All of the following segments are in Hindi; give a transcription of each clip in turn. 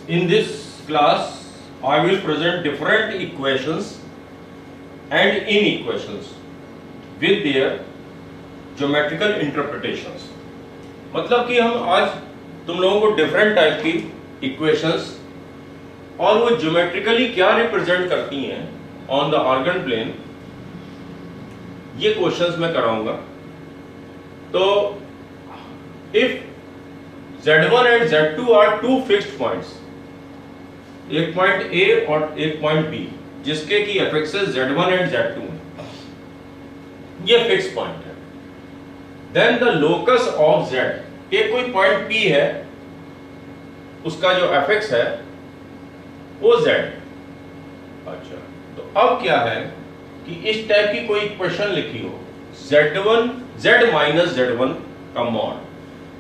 In this class, I will present different equations and inequations with their geometrical interpretations. मतलब कि हम आज तुम लोगों को डिफरेंट टाइप की इक्वेशंस और वो ज्योमेट्रिकली क्या रिप्रेजेंट करती हैं ऑन द ऑर्गन प्लेन, ये क्वेश्चंस मैं कराऊंगा. तो if Z1 and Z2 are two fixed points, एक पॉइंट A और एक पॉइंट B, जिसके की एफएक्सेस Z1 एंड Z2 है, ये फिक्स पॉइंट है. Then the locus of Z, एक कोई पॉइंट P है, उसका जो एफएक्स है वो Z. अच्छा, तो अब क्या है कि इस टाइप की कोई इक्वेशन लिखी हो, Z माइनस Z1 का मॉड,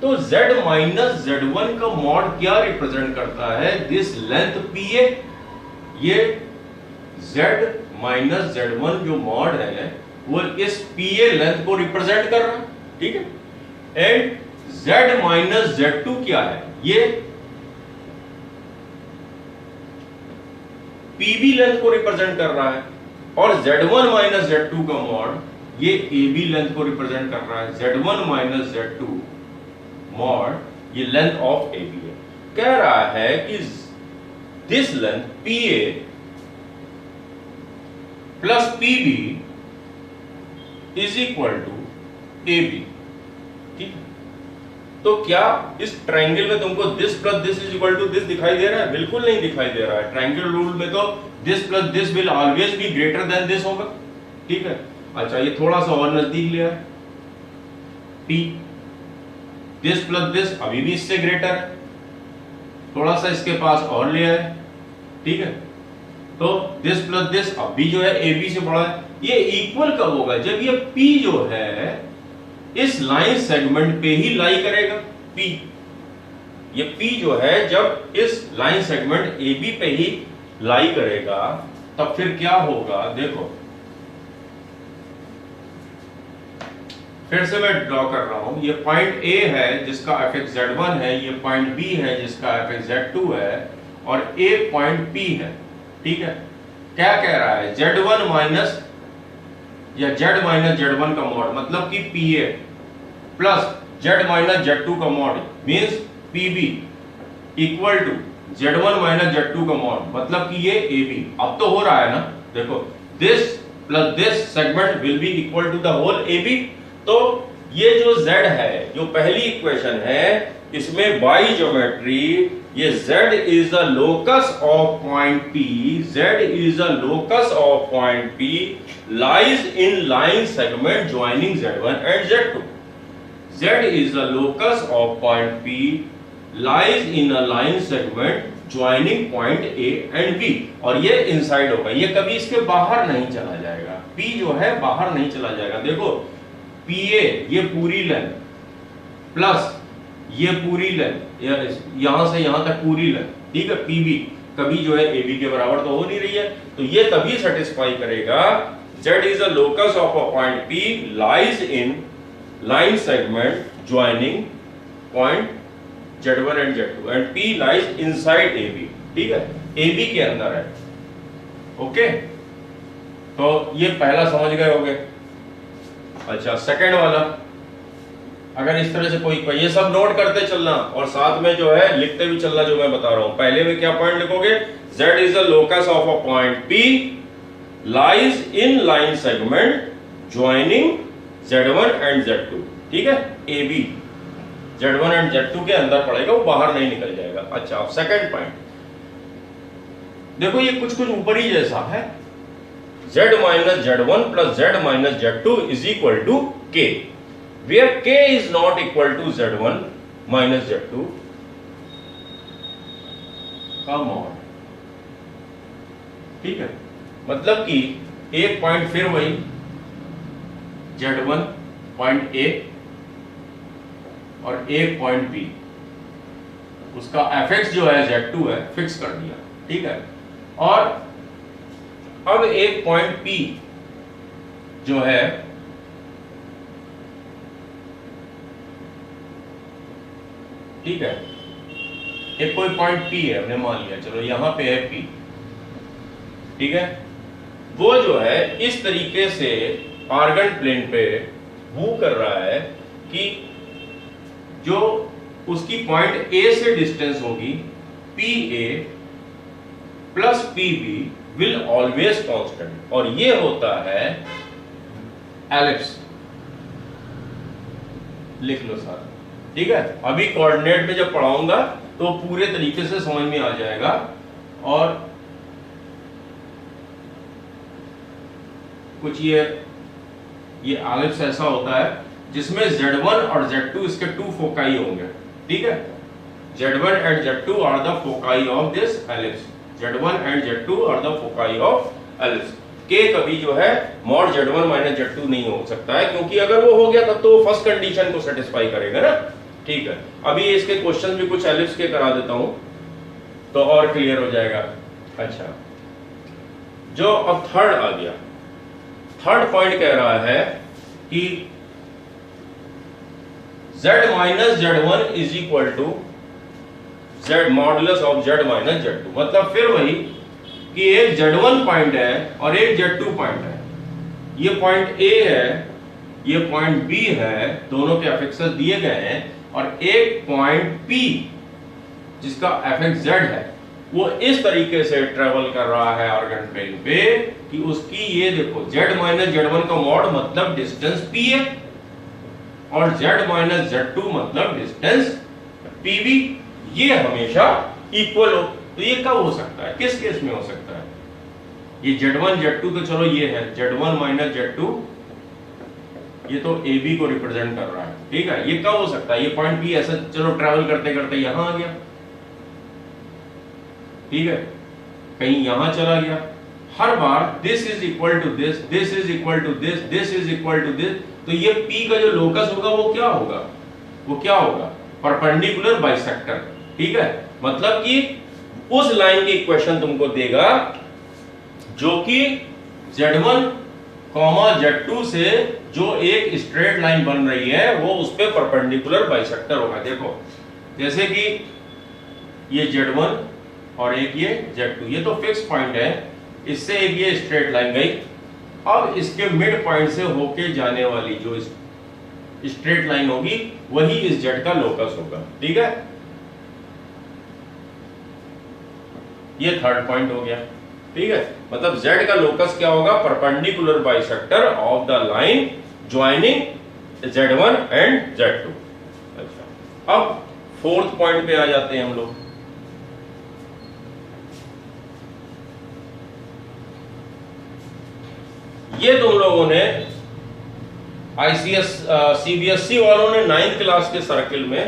तो Z माइनस Z1 का मॉड क्या रिप्रेजेंट करता है? This length PA. ये Z माइनस Z1 जो मॉड है वो इस PA लेंथ को रिप्रेजेंट कर रहा है, ठीक है. एंड Z माइनस Z2 क्या है? ये PB लेंथ को रिप्रेजेंट कर रहा है. और Z1 माइनस Z2 का मॉड ये AB लेंथ को रिप्रेजेंट कर रहा है. Z1 माइनस Z2 मॉड ये लेंथ ऑफ AB है. कह रहा है कि this length PA plus PB is equal to AB. ठीक है, तो क्या इस ट्रायंगल में तुमको this plus this is equal to this दिखाई दे रहा है? बिल्कुल नहीं दिखाई दे रहा है. ट्रायंगल रूल में तो this plus this will always be greater than this होगा. ठीक है. अच्छा, ये थोड़ा सा और नजदीक लिया है, P दिस प्लस दिस अभी भी इससे ग्रेटर है, थोड़ा सा इसके पास और लिया है. ठीक है, तो दिस प्लस दिस अब भी जो है AB से बड़ा है. ये इक्वल कब होगा? जब ये P जो है इस लाइन सेगमेंट पे ही लाई करेगा. P, ये P जो है जब इस लाइन सेगमेंट AB पे ही लाई करेगा, तब फिर क्या होगा? देखो, फिर से मैं ड्रॉ कर रहा हूं. ये पॉइंट A है जिसका एफएक्स Z1 है, ये पॉइंट B है जिसका एफएक्स Z2 है, और A पॉइंट P है. ठीक है, क्या कह रहा है? Z1 माइनस या Z माइनस Z1 का मॉड, मतलब कि PA plus Z minus Z2 का mod means PB equal to Z1 minus Z2 का मॉड, मतलब कि ये AB. अब तो हो रहा है ना, देखो, this plus this segment will be equal to the whole AB. तो ये जो Z है, जो पहली इक्वेशन है, इसमें बाई ज्योमेट्री ये Z is the locus of point P, Z is the locus of point P lies in line segment joining Z1 and Z2. Z is the locus of point P lies in a line segment joining point A and B. और ये इनसाइड होगा, ये कभी इसके बाहर नहीं चला जाएगा. P जो है बाहर नहीं चला जाएगा. देखो, PA ये पूरी लेंथ प्लस ये पूरी लेंथ, यहां से यहां तक पूरी लेंथ. ठीक है, PB कभी जो है AB के बराबर तो हो नहीं रही है, तो ये तभी सेटिस्फाई करेगा. Z is the locus of a point P lies in line segment joining point Z1 and Z2 and P lies inside AB. ठीक है, AB के अंदर है. ओके, तो ये पहला समझ गए होंगे. अच्छा, सेकंड वाला, अगर इस तरह से कोई, ये सब नोट करते चलना और साथ में जो है लिखते भी चलना जो मैं बता रहा हूं. पहले में क्या पॉइंट लिखोगे? Z is the locus of a point P lies in line segment joining Z1 and Z2. ठीक है, AB Z1 and Z2 के अंदर पड़ेगा, वो बाहर नहीं निकल जाएगा. अच्छा, अब सेकंड पॉइंट देखो, ये कुछ ऊपर ही जैसा है. Z minus Z1 plus Z minus Z2 is equal to K, where K is not equal to Z1 minus Z2 का मॉड. ठीक है, मतलब कि एक पॉइंट फिर वही Z1 पॉइंट A और एक पॉइंट B, उसका एफएक्स जो है Z2 है, फिक्स कर दिया. ठीक है, और अब एक पॉइंट P जो है ठीक है, एक कोई पॉइंट P है, हमने मान लिया, चलो यहाँ पे है P, ठीक है। वो जो है इस तरीके से आर्गन प्लेन पे मूव कर रहा है कि जो उसकी पॉइंट A से डिस्टेंस होगी PA plus PB will always constant, और ये होता है एलिप्स। लिख लो सारा, ठीक है। अभी कोऑर्डिनेट में जब पढ़ाऊंगा तो पूरे तरीके से समझ में आ जाएगा। और कुछ ये एलिप्स ऐसा होता है जिसमें Z1 और Z2 इसके टू फोकाई होंगे, ठीक है। Z1 and Z2 are the foci of this ellipse. Z1 and Z2 are the foci of ellipse. K कभी जो है mod Z1 minus Z2 नहीं हो सकता है, क्योंकि अगर वो हो गया तब तो फर्स्ट कंडीशन को सेटिस्फाई करेगा ना, ठीक है। अभी इसके क्वेश्चन भी कुछ एलिप्स के करा देता हूं तो और क्लियर हो जाएगा। अच्छा, जो अब थर्ड आ गया, थर्ड पॉइंट कह रहा है कि Z minus Z1 is equal to Z modulus of Z minus Z2, मतलब फिर वही कि एक Z1 पॉइंट है और एक Z2 पॉइंट है। ये पॉइंट A है, ये पॉइंट B है, दोनों के एफिक्सेस दिए गए हैं, और एक पॉइंट P जिसका एफिक्स Z है वो इस तरीके से ट्रेवल कर रहा है आर्गन प्लेन पे कि उसकी ये देखो Z minus Z1 का मॉड मतलब डिस्टेंस P है और Z minus Z2 मतलब डिस्टेंस PB, ये हमेशा इक्वल हो। तो ये कब हो सकता है, किस केस में हो सकता है? ये Z1 Z2 तो चलो ये है Z1 minus Z2, ये तो AB को रिप्रेजेंट कर रहा है, ठीक है। ये कब हो सकता है? ये पॉइंट P ऐसा चलो ट्रैवल करते करते यहां आ गया, ठीक है, कहीं यहां चला गया। हर बार this is equal to this, this is equal to this, this is equal to this, तो ये P का जो लोकस होगा वो क्या होगा? वो क्या होगा? परपेंडिकुलर बाइसेक्टर, ठीक है। मतलब कि उस लाइन की इक्वेशन तुमको देगा जो कि Z1, Z2 से जो एक स्ट्रेट लाइन बन रही है वो उस पे परपेंडिकुलर बाइसेक्टर होगा। देखो जैसे कि ये Z1 और एक ये Z2, ये तो फिक्स पॉइंट है, इससे एक ये स्ट्रेट लाइन गई, अब इसके मिड पॉइंट से होके जाने वाली जो स्ट्रेट लाइन होगी वही इस Z का लोकस होगा, ठीक है। ये थर्ड पॉइंट हो गया, ठीक है। मतलब Z का लोकस क्या होगा? Perpendicular bisector of the line joining Z1 and Z2। अच्छा, अब फोर्थ पॉइंट पे आ जाते हैं हम लोग। ये तुम लोगों ने CBSE वालों ने 9th क्लास के सर्किल में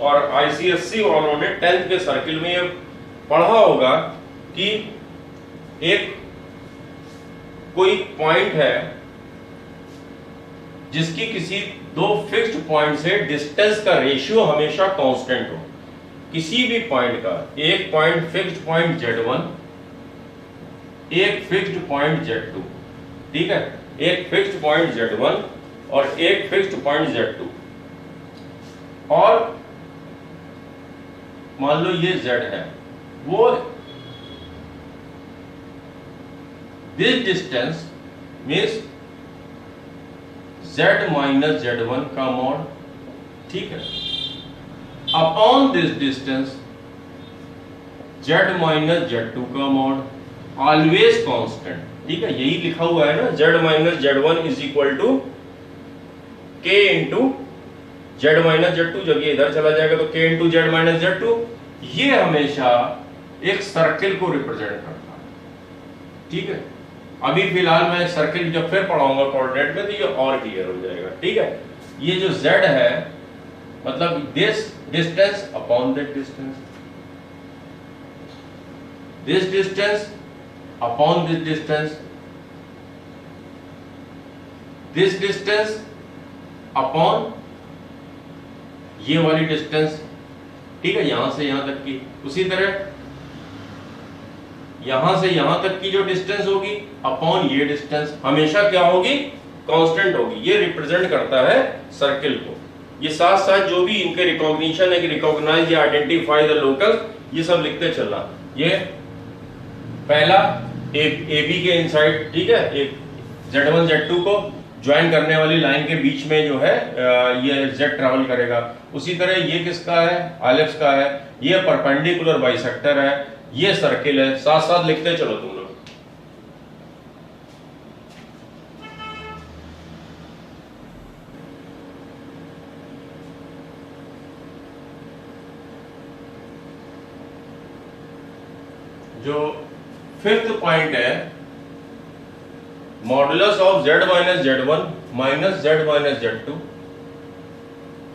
और ICSE वालों ने 10th के सर्किल में ये पढ़ा होगा कि एक कोई पॉइंट है जिसकी किसी दो फिक्स्ड पॉइंट से डिस्टेंस का रेशियो हमेशा कांस्टेंट हो। किसी भी पॉइंट का, एक पॉइंट फिक्स्ड पॉइंट Z1, एक फिक्स्ड पॉइंट Z2, ठीक है, एक फिक्स्ड पॉइंट Z1 और एक फिक्स्ड पॉइंट Z2, और मान लो ये Z है, वो this distance means Z minus Z1 का मॉड, ठीक है, upon this distance Z minus Z2 का मॉड, ऑलवेज कांस्टेंट, ठीक है। यही लिखा हुआ है ना, Z minus Z1 is equal to K into Z minus Z2, जब ये इधर चला जाएगा तो K into Z minus Z2। ये हमेशा एक सर्किल को रिप्रेजेंट करता है, ठीक है। अभी फिलहाल मैं सर्किल जब फिर पढ़ाऊंगा कोऑर्डिनेट में तो ये और क्लियर हो जाएगा, ठीक है। ये जो Z है मतलब this distance upon that distance, this distance upon this distance, this distance upon ये वाली डिस्टेंस, ठीक है, यहां से यहां तक की। उसी तरह यहां से यहां तक की जो डिस्टेंस होगी अपॉन ये डिस्टेंस हमेशा क्या होगी? कांस्टेंट होगी। ये रिप्रेजेंट करता है सर्किल को, ये साथ साथ जो भी इनके रिकॉग्निशन है कि रिकॉग्नाइज या आइडेंटिफाई द लोकस, ये सब लिखते चलना। ये पहला ए बी के इनसाइड, ठीक है, एक Z1 Z2 को ज्वाइन करने वाली लाइन के बीच में जो है ये Z ट्रेवल करेगा। उसी तरह ये किसका है, आइलेप्स का है, ये परपेंडिकुलर बाइसेक्टर है, ये सर्किल है, साथ साथ लिखते चलो तुम लोग। जो फिफ्थ पॉइंट है, modulus of Z minus Z1 minus Z minus Z2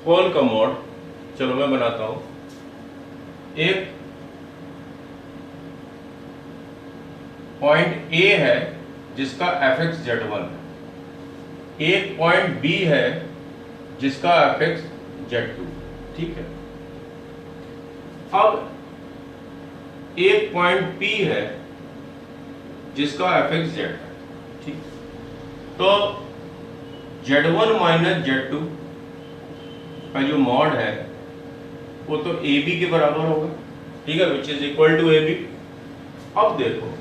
whole का मॉड। चलो मैं बनाता हूं। एक पॉइंट A है जिसका fx Z1 है, एक पॉइंट B है जिसका fx Z2, ठीक है। अब एक पॉइंट P है जिसका fx Z है, ठीक। तो Z1 माइनस Z2 का जो मॉड है वो तो AB के बराबर होगा, ठीक है, which is equal to AB। अब देखो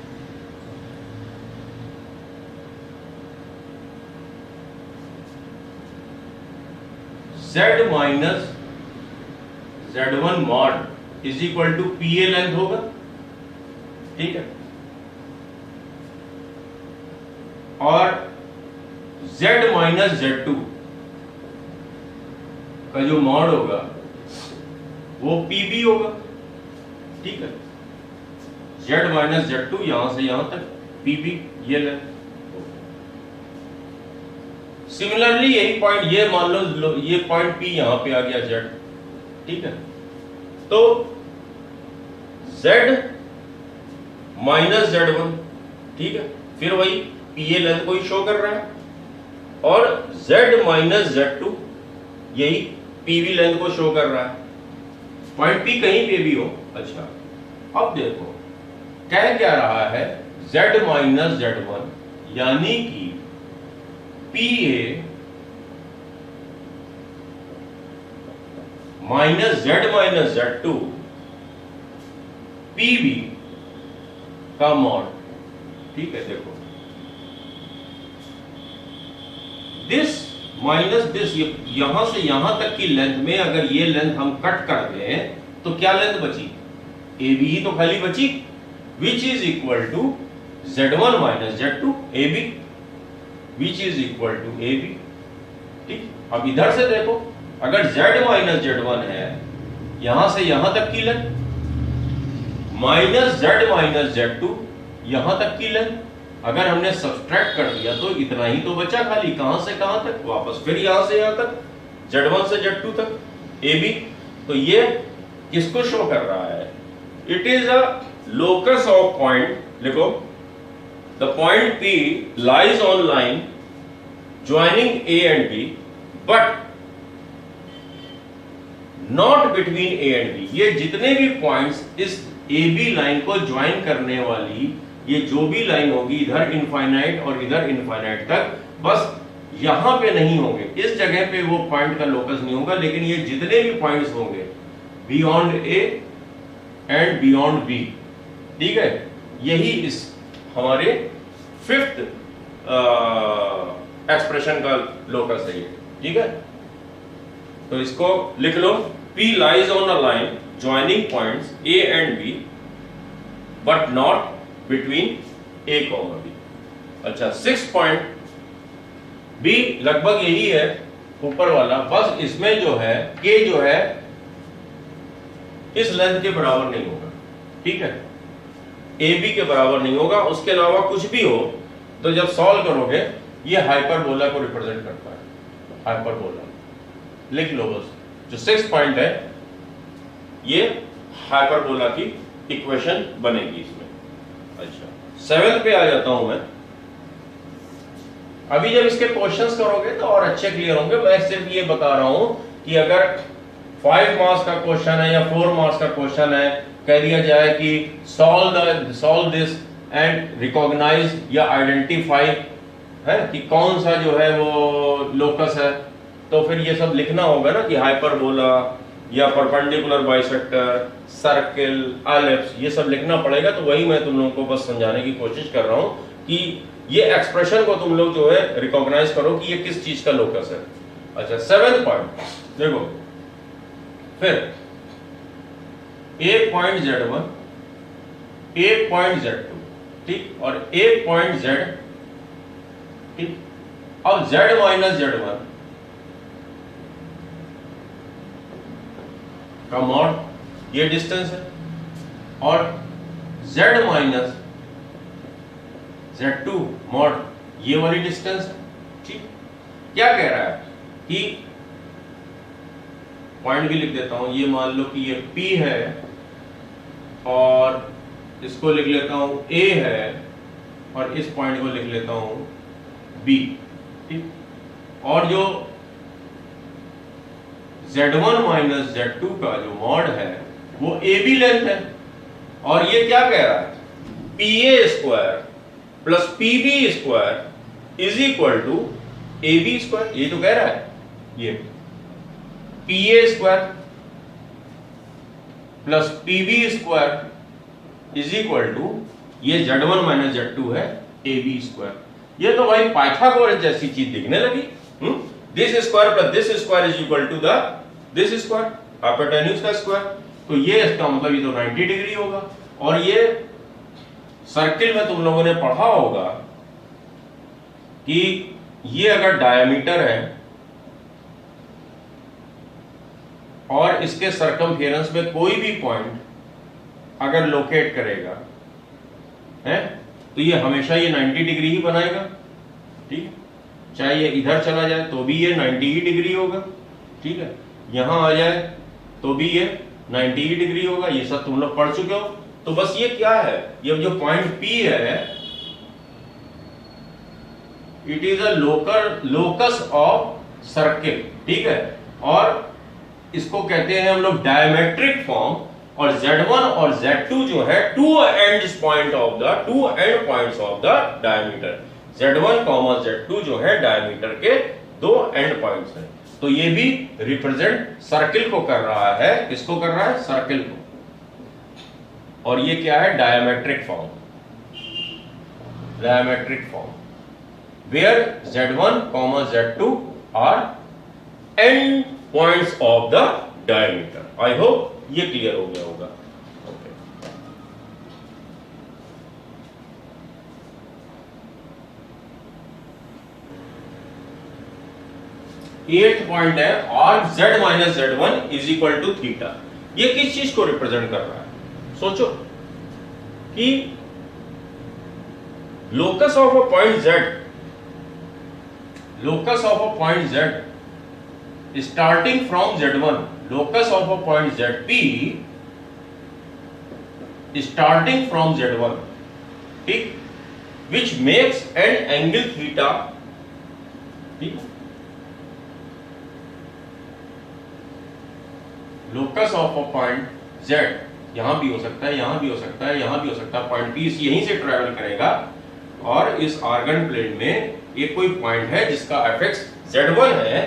Z minus Z1 mod is equal to PA length होगा, ठीक है, और Z माइनस Z2 का जो मॉड होगा वो PB होगा, ठीक है। Z माइनस Z2 यहां से यहां तक, PB ये लेंथ। सिमिलरली यही पॉइंट, ये मान लो ये पॉइंट P यहां पे आ गया Z, ठीक है। तो Z माइनस Z1, ठीक है, फिर वही PA लेंथ को ही शो कर रहा है, और Z माइनस Z2 यही PB लेंथ को शो कर रहा है, पॉइंट P कहीं पे भी हो। अच्छा, अब देखो कह क्या रहा है, Z माइनस Z1 यानी कि PA minus Z minus Z2 PB का मॉड, ठीक है। देखो दिस माइनस दिस, यहां से यहां तक की लेंथ में अगर ये लेंथ हम कट कर दें तो क्या लेंथ बची, AB ही तो खाली बची, which is equal to Z1 minus Z2 AB, which is equal to AB, ठीक। अब इधर से देखो, अगर Z माइनस Z1 है यहां से यहां तक की length, minus Z minus Z2 यहां तक की लेंथ, अगर हमने सब्सट्रैक्ट कर दिया तो इतना ही तो बचा खाली, कहां से कहां तक, वापस फिर यहां से यहां तक, Z1 से Z2 तक AB। तो ये किसको शो कर रहा है, it is a locus of point, लिखो the point P lies on line joining A and B but not between A and B। ये जितने भी पॉइंट्स इस AB लाइन को ज्वाइन करने वाली, ये जो भी लाइन होगी इधर इनफाइनाइट और इधर इनफाइनाइट तक, बस यहां पे नहीं होंगे, इस जगह पे वो पॉइंट का लोकस नहीं होगा, लेकिन ये जितने भी पॉइंट्स होंगे beyond A and beyond B, ठीक है, यही इस हमारे फिफ्थ एक्सप्रेशन का लोकस है ये, ठीक है। तो इसको लिख लो, P lies on a line joining points A and B but not between A, B। अच्छा, 6 पॉइंट B लगभग यही है ऊपर वाला, बस इसमें जो है K जो है इस लेंथ के बराबर नहीं होगा, ठीक है, AB के बराबर नहीं होगा। उसके अलावा कुछ भी हो तो जब सॉल्व करोगे ये हाइपरबोला को रिप्रेजेंट करता है, हाइपरबोला लिख लो बस। जो 6 पॉइंट है ये हाइपरबोला की इक्वेशन बनेगी इसमें। अच्छा, 7 पे आ जाता हूं मैं। अभी जब इसके क्वेश्चंस करोगे तो और अच्छे क्लियर होंगे। मैं सिर्फ ये बता रहा हूं कि अगर 5 मार्क्स का क्वेश्चन है या 4 मार्क्स का क्वेश्चन है, कह दिया जाए कि सॉल्व दिस एंड रिकॉग्नाइज या आइडेंटिफाई है कि कौन सा जो है वो लोकस है, तो फिर ये सब लिखना होगा ना कि हाइपरबोला या परपेंडिकुलर बाइसेक्टर, सर्किल, एलिप्स, ये सब लिखना पड़ेगा। तो वही मैं तुम लोगों को बस समझाने की कोशिश कर रहा हूं कि ये एक्सप्रेशन को तुम लोग जो है रिकॉग्नाइज करो कि ये किस चीज का लोकस है। अच्छा, 7th पॉइंट देखो, फिर एक पॉइंट Z1, एक पॉइंट Z2, ठीक, और एक पॉइंट Z, ठीक। अब Z माइनस Z1 का मॉड ये डिस्टेंस है, और Z माइनस Z2 मॉड ये वाली डिस्टेंस है, ठीक। क्या कह रहा है कि पॉइंट भी लिख देता हूं, ये मान लो कि ये P है और इसको लिख लेता हूं A है, और इस पॉइंट को लिख लेता हूं B, ठीक। और जो Z1 माइनस Z2 का जो मॉड है वो AB लेंथ है, और ये क्या कह रहा है, PA square plus PB square is equal to AB square. ये तो कह रहा है, ये PA square plus PB square is equal to, ये Z1 माइनस Z2 है, AB स्क्वायर। ये तो भाई पाइथागोरस जैसी चीज दिखने लगी। This square plus this square is equal to the this square, hypotenuse का स्क्वायर। तो ये इसका मतलब ये तो 90 डिग्री होगा। और ये सर्किल में तुम लोगों ने पढ़ा होगा कि ये अगर डायमीटर है और इसके सर्कमफेरेंस में कोई भी पॉइंट अगर लोकेट करेगा है, तो ये हमेशा ये 90 डिग्री ही बनाएगा, ठीक। चाहे ये इधर चला जाए तो भी ये 90 ही डिग्री होगा, ठीक है। यहां आ जाए तो भी ये 90 ही डिग्री होगा। ये सब तुम लोग पढ़ चुके हो। तो बस ये क्या है, ये जो पॉइंट P है, it is a locus of circle, ठीक है। और इसको कहते हैं हम लोग डायमेट्रिक फॉर्म। और Z1 और Z2 जो है two end points of the diameter. Z1, Z2 जो है डायमीटर के दो एंड पॉइंट्स हैं। तो ये भी रिप्रेजेंट सर्किल को कर रहा है। किसको कर रहा है, सर्किल को। और ये क्या है, diametric form, where Z1, Z2 are end points of the diameter. I hope ये क्लियर हो गया होगा। एट पॉइंट है, arc Z minus Z1 is equal to theta. ये किस चीज को रिप्रेजेंट कर रहा है, सोचो कि locus of a point Z starting from Z1, locus of a point ZP starting from Z1, ठीक, which makes an angle theta, ठीक। Locus of a point Z यहां भी हो सकता है, यहां भी हो सकता है, यहां भी हो सकता है। पॉइंट P यहीं से ट्रेवल करेगा और इस आर्गन प्लेन में एक कोई पॉइंट है जिसका एफएक्स Z1 है,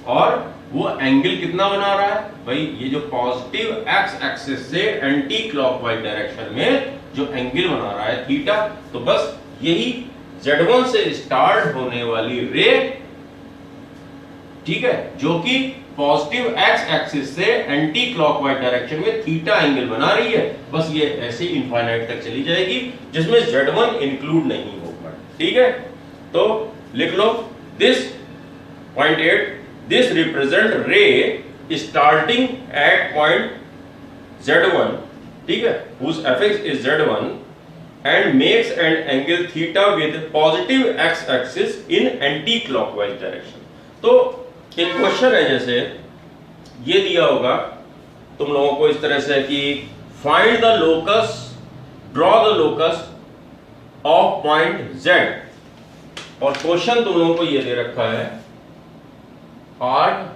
और वो एंगल कितना बना रहा है भाई, ये जो पॉजिटिव एक्स एक्सिस से एंटी क्लॉकवाइज डायरेक्शन में जो एंगल बना रहा है थीटा। तो बस यही Z1 से स्टार्ट होने वाली रे, ठीक है, जो कि पॉजिटिव एक्स एक्सिस से एंटी क्लॉकवाइज डायरेक्शन में थीटा एंगल बना रही है, बस ये ऐसे इनफाइनाइट तक चली जाएगी जिसमें Z1 इंक्लूड नहीं होगा, ठीक है। तो लिख लो दिस पॉइंट 8, दिस रिप्रेजेंट रे स्टार्टिंग एट पॉइंट Z1, ठीक है, whose fx is Z1 and makes an angle theta with positive x axis in anti clockwise direction। तो एक क्वेश्चन है, जैसे ये दिया होगा तुम लोगों को इस तरह से कि find the locus, draw the locus of point Z, और क्वेश्चन तुम लोगों को ये दे रखा है arc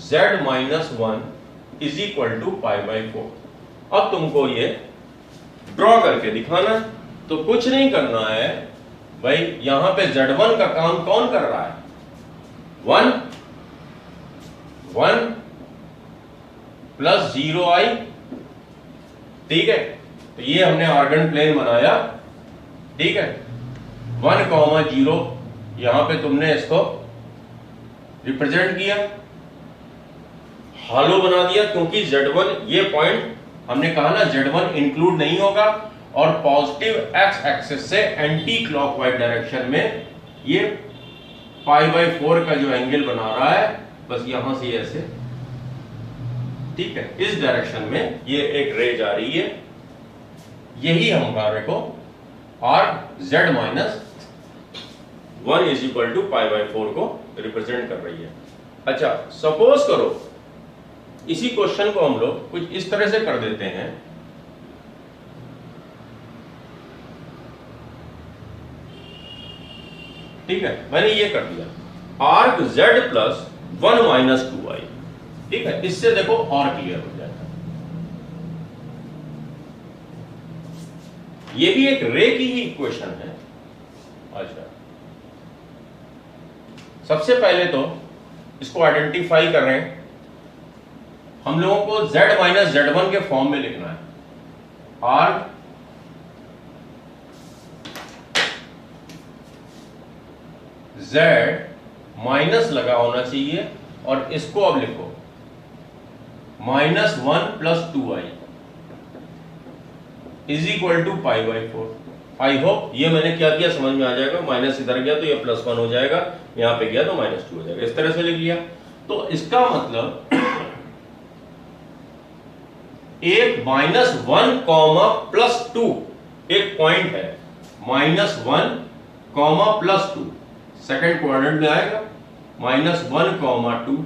Z minus 1 is equal to π/4। अब तुमको ये ड्रॉ करके दिखाना है। तो कुछ नहीं करना है, भाई यहां पे Z1 का काम कौन कर रहा है? 1 प्लस 0i, ठीक है। तो ये हमने ऑर्गन प्लेन बनाया, ठीक है। 1,0 यहां पे तुमने इसको रिप्रेजेंट किया, हालो बना दिया, क्योंकि Z1 ये पॉइंट हमने कहा ना Z1 इंक्लूड नहीं होगा, और पॉजिटिव एक्स एक्सिस से एंटी क्लॉकवाइज डायरेक्शन में ये π/4 का जो एंगल बना रहा है, बस यहां से ऐसे, ठीक है, इस डायरेक्शन में ये एक रे जा रही है। यही हमारे को arc Z minus 1 is equal to π/4 को रिप्रेजेंट कर रही है। अच्छा, सपोज करो इसी क्वेश्चन को हम लोग कुछ इस तरह से कर देते हैं, ठीक है। मैंने ये कर दिया arc Z plus 1 minus 2i, ठीक है। इससे देखो और क्लियर हो जाएगा। ये भी एक रे की ही इक्वेशन है। अच्छा, सबसे पहले तो इसको आइडेंटिफाई कर रहे हैं। हम लोगों को Z माइनस Z1 के फॉर्म में लिखना है। आर्क Z माइनस लगा होना चाहिए, और इसको अब लिखो -1 plus 2i is equal to π/4। I hope ये मैंने क्या किया समझ में आ जाएगा। माइनस इधर गया तो ये +1 हो जाएगा, यहां पे गया तो -2 हो जाएगा। इस तरह से लिख लिया। तो इसका मतलब एक -1 +2 एक पॉइंट है, -1 +2 सेकंड क्वाड्रेंट में आएगा, -1 2,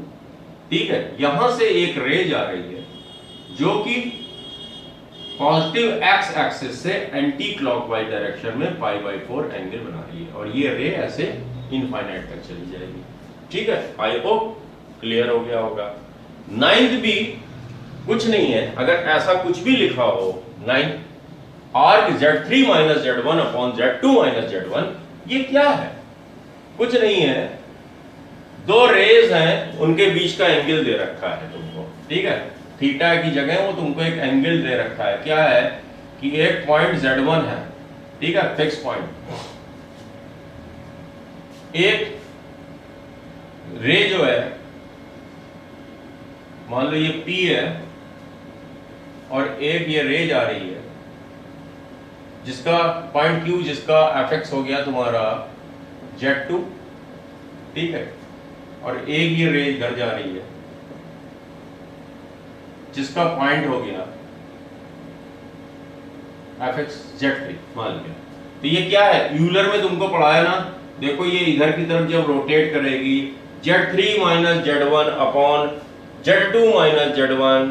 ठीक है। यहां से एक रे जा रही है जो कि पॉजिटिव एक्स एक्सिस से एंटी क्लॉकवाइज डायरेक्शन में π/4 एंगल बना रही है, और ये रे ऐसे इनफाइनाइट तक चली जाएगी, ठीक है। आई होप क्लियर हो गया होगा। 9th भी कुछ नहीं है, अगर ऐसा कुछ भी लिखा हो 9 arc Z3 minus Z1 upon Z2 minus Z1, ये क्या है? कुछ नहीं है, दो रेज हैं, उनके बीच का एंगल दे रखा है तुमको, ठीक है। थीटा की जगह वो तुमको एक एंगल दे रखा है। क्या है कि एक पॉइंट Z1 है, ठीक है, फिक्स पॉइंट। एक रे जो है, मान लो ये P है, और एक ये रे जा रही है जिसका पॉइंट Q, जिसका एफएक्स हो गया तुम्हारा Z2, ठीक है, और एक ये रे इधर जा रही है जिसका पॉइंट हो गया एफएक्स Z3 मान लिया। तो ये क्या है, यूलर में तुमको पढ़ाया ना, देखो ये इधर की तरफ जब रोटेट करेगी Z3 minus Z1 upon Z2 minus Z1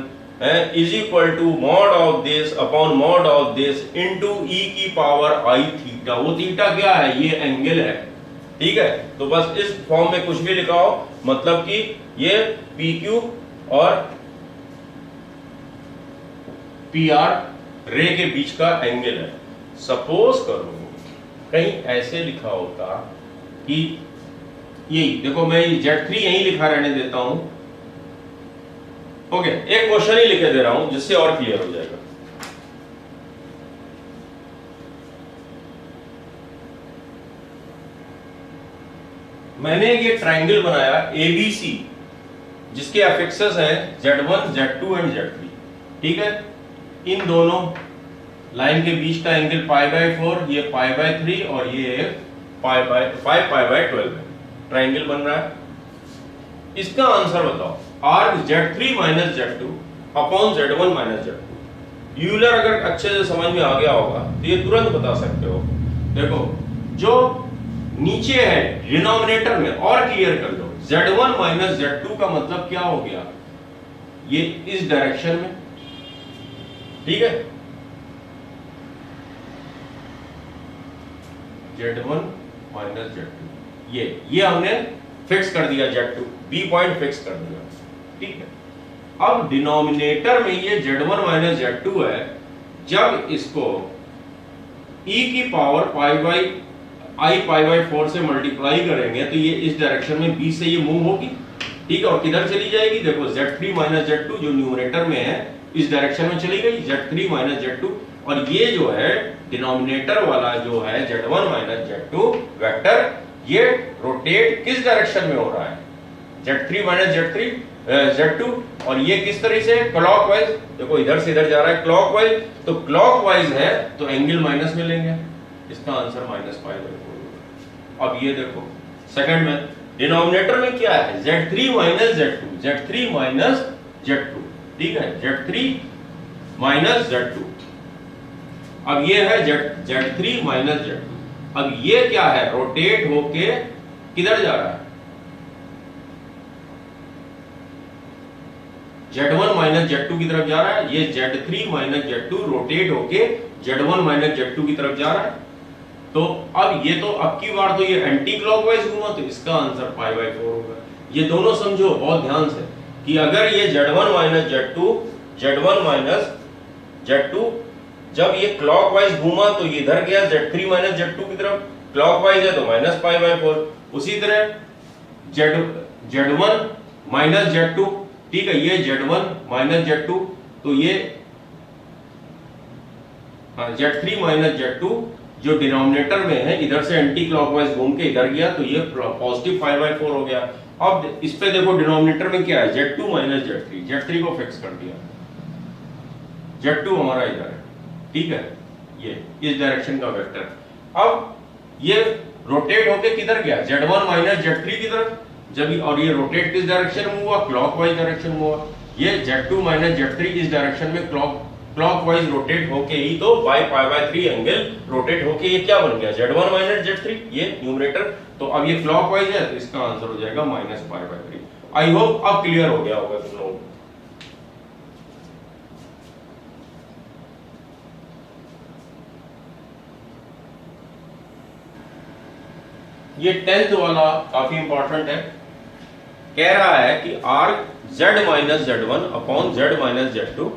is equal to mod of this upon mod of this into e की पावर i थीटा। वो थीटा क्या है? ये एंगल है, ठीक है। तो बस इस फॉर्म में कुछ भी लिखा हो, मतलब कि ये PQ और PR रे के बीच का एंगल है। सपोज करो कहीं ऐसे लिखा होता कि यही देखो, मैं Z3 यहीं लिखा रहने देता हूं, ओके। एक क्वेश्चन ही लिखे दे रहा हूं जिससे और क्लियर हो जाएगा। मैंने ये ट्रायंगल बनाया ABC जिसके एफेक्सेस हैं Z1, Z2 एंड Z3, ठीक है। इन दोनों लाइन के बीच का एंगल π/4, ये π/3 और ये 5π/12 है। ट्रायंगल बन रहा है। इसका आंसर बताओ, arc Z3 minus Z2 upon Z1 minus Z2। Euler अगर अच्छे से समझ में आ गया होगा तो ये तुरंत बता सकते हो। देखो जो नीचे है डिनोमिनेटर में, और क्लियर कर लो, Z1 माइनस Z2 का मतलब क्या हो गया? ये इस डायरेक्शन में, ठीक है। Z1 माइनस Z2 ये हमने फिक्स कर दिया, Z2 B पॉइंट फिक्स कर दिया, ठीक है। अब डिनोमिनेटर में ये Z1 माइनस Z2 है। जब इसको e की पावर I पाई बाई 4 से मल्टीप्लाई करेंगे तो ये इस डायरेक्शन में B से ये मूव होगी, ठीक है, और किधर चली जाएगी, देखो Z3 माइनस Z2 जो न्यूमरेटर में है इस डायरेक्शन में चली गई, Z3 माइनस Z2, और ये जो है डिनोमिनेटर वाला जो है Z1 माइनस Z2 वेक्टर, ये रोटेट किस डायरेक्शन में हो रहा है, Z3 माइनस Z2, और ये किस तरह से क्लॉकवाइज, देखो इधर से इधर जा रहा है क्लॉकवाइज, तो क्लॉकवाइज है तो एंगल माइनस में लेंगे, इसका आंसर -π/4। अब ये देखो सेकंड में डिनोमिनेटर में क्या है, Z3 minus Z2, Z3 minus Z2, ठीक है, Z3 माइनस Z2, अब ये है Z3 माइनस Z2, अब ये क्या है, रोटेट होके किधर जा रहा है, Z1 माइनस Z2 की तरफ जा रहा है, ये Z3 माइनस Z2 रोटेट होके Z1 माइनस Z2 की तरफ जा रहा है, तो अब ये तो अब की बार तो ये एंटी क्लॉकवाइज घूमा, तो इसका आंसर π/4 होगा। ये दोनों समझो बहुत ध्यान से कि अगर ये Z1 माइनस Z2 जब ये क्लॉकवाइज घूमा तो ये इधर गया Z3 माइनस Z2 की तरफ, क्लॉकवाइज है तो -π/4, उसी तरह Z1 माइनस Z2, ठीक है, ये Z1 माइनस Z2, तो ये Z3 माइनस Z2 जो डिनोमिनेटर में है इधर से एंटी क्लॉकवाइज घूम के इधर गया तो ये पॉजिटिव π/4 हो गया। अब इस पे देखो डिनोमिनेटर में क्या है, Z2 माइनस Z3, Z3 को फिक्स कर दिया, Z2 हमारा इधर है, ठीक है, ये इस डायरेक्शन का वेक्टर, अब ये रोटेट होके किधर गया, Z1 माइनस Z3 की तरफ, जब और ये रोटेट किस डायरेक्शन में हुआ, क्लॉकवाइज डायरेक्शन में हुआ, ये Z2 माइनस Z3 इस डायरेक्शन में क्लॉकवाइज रोटेट होके ही तो π/3 एंगल रोटेट होके ये क्या बन गया, Z1 माइनस Z3, ये न्यूमरेटर, तो अब ये क्लॉकवाइज है तो इसका आंसर हो जाएगा -π/3। आई होप अब क्लियर हो गया होगा तुम लोगों को। ये 10th वाला काफी इंपॉर्टेंट है, कह रहा है कि arc Z minus Z1 upon Z minus Z2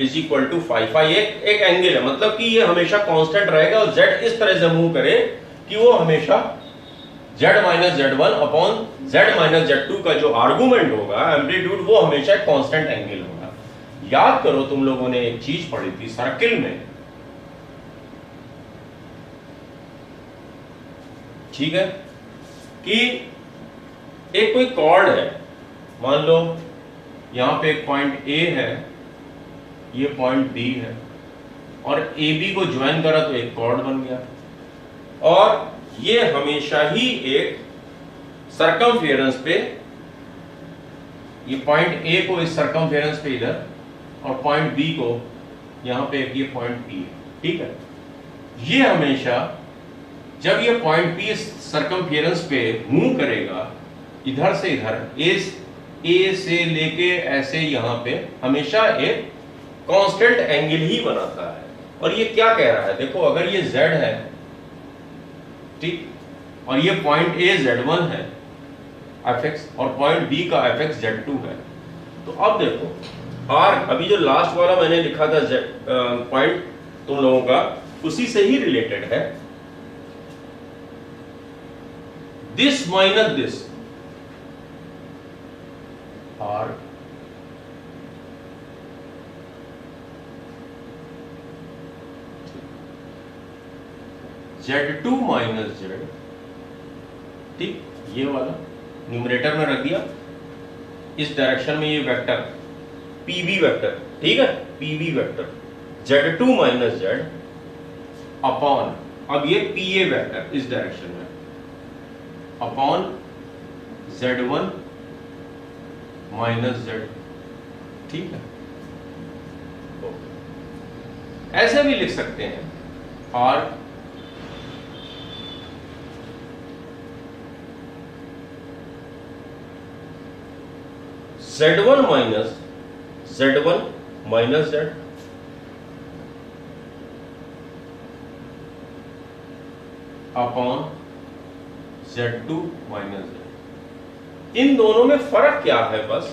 is equal to φ। एक एंगल है, मतलब कि ये हमेशा कांस्टेंट रहेगा और Z इस तरह से मूव करे कि वो हमेशा Z minus Z1 upon Z minus Z2 का जो आर्गुमेंट होगा एम्पलीट्यूड, वो हमेशा एक कांस्टेंट एंगल होगा। याद करो तुम लोगों ने एक चीज पढ़ी थी सर्किल में, ठीक है, कि एक कोई कॉर्ड है, मान लो यहां पे एक पॉइंट A है, ये पॉइंट B है, और AB को ज्वाइन करा तो एक कॉर्ड बन गया, और ये हमेशा ही एक सरकमफेरेंस पे, ये पॉइंट A को इस सरकमफेरेंस पे इधर, और पॉइंट B को यहां पे ये पॉइंट P है, ठीक है, ये हमेशा जब ये पॉइंट P सरकमफेरेंस पे मूव करेगा इधर से इधर, A से लेके ऐसे यहां पे हमेशा एक कांस्टेंट एंगल ही बनाता है। और ये क्या कह रहा है, देखो अगर ये Z है, ठीक, और ये पॉइंट A Z1 है fx, और पॉइंट B का fx Z2 है, तो अब देखो आर्क, अभी जो लास्ट वाला मैंने लिखा था पॉइंट तुम लोगों का, उसी से ही रिलेटेड है, this minus this arc Z2 minus Z, ठीक, ये वाला न्यूमरेटर में रख दिया, इस डायरेक्शन में ये वेक्टर PB वेक्टर, ठीक है, PB vector Z2 minus Z upon, अब ये PA वेक्टर इस डायरेक्शन में अपॉन Z1 माइनस Z, ठीक है, ऐसे भी लिख सकते हैं arc Z1 minus Z upon Z2 minus Z। इन दोनों में फर्क क्या है, बस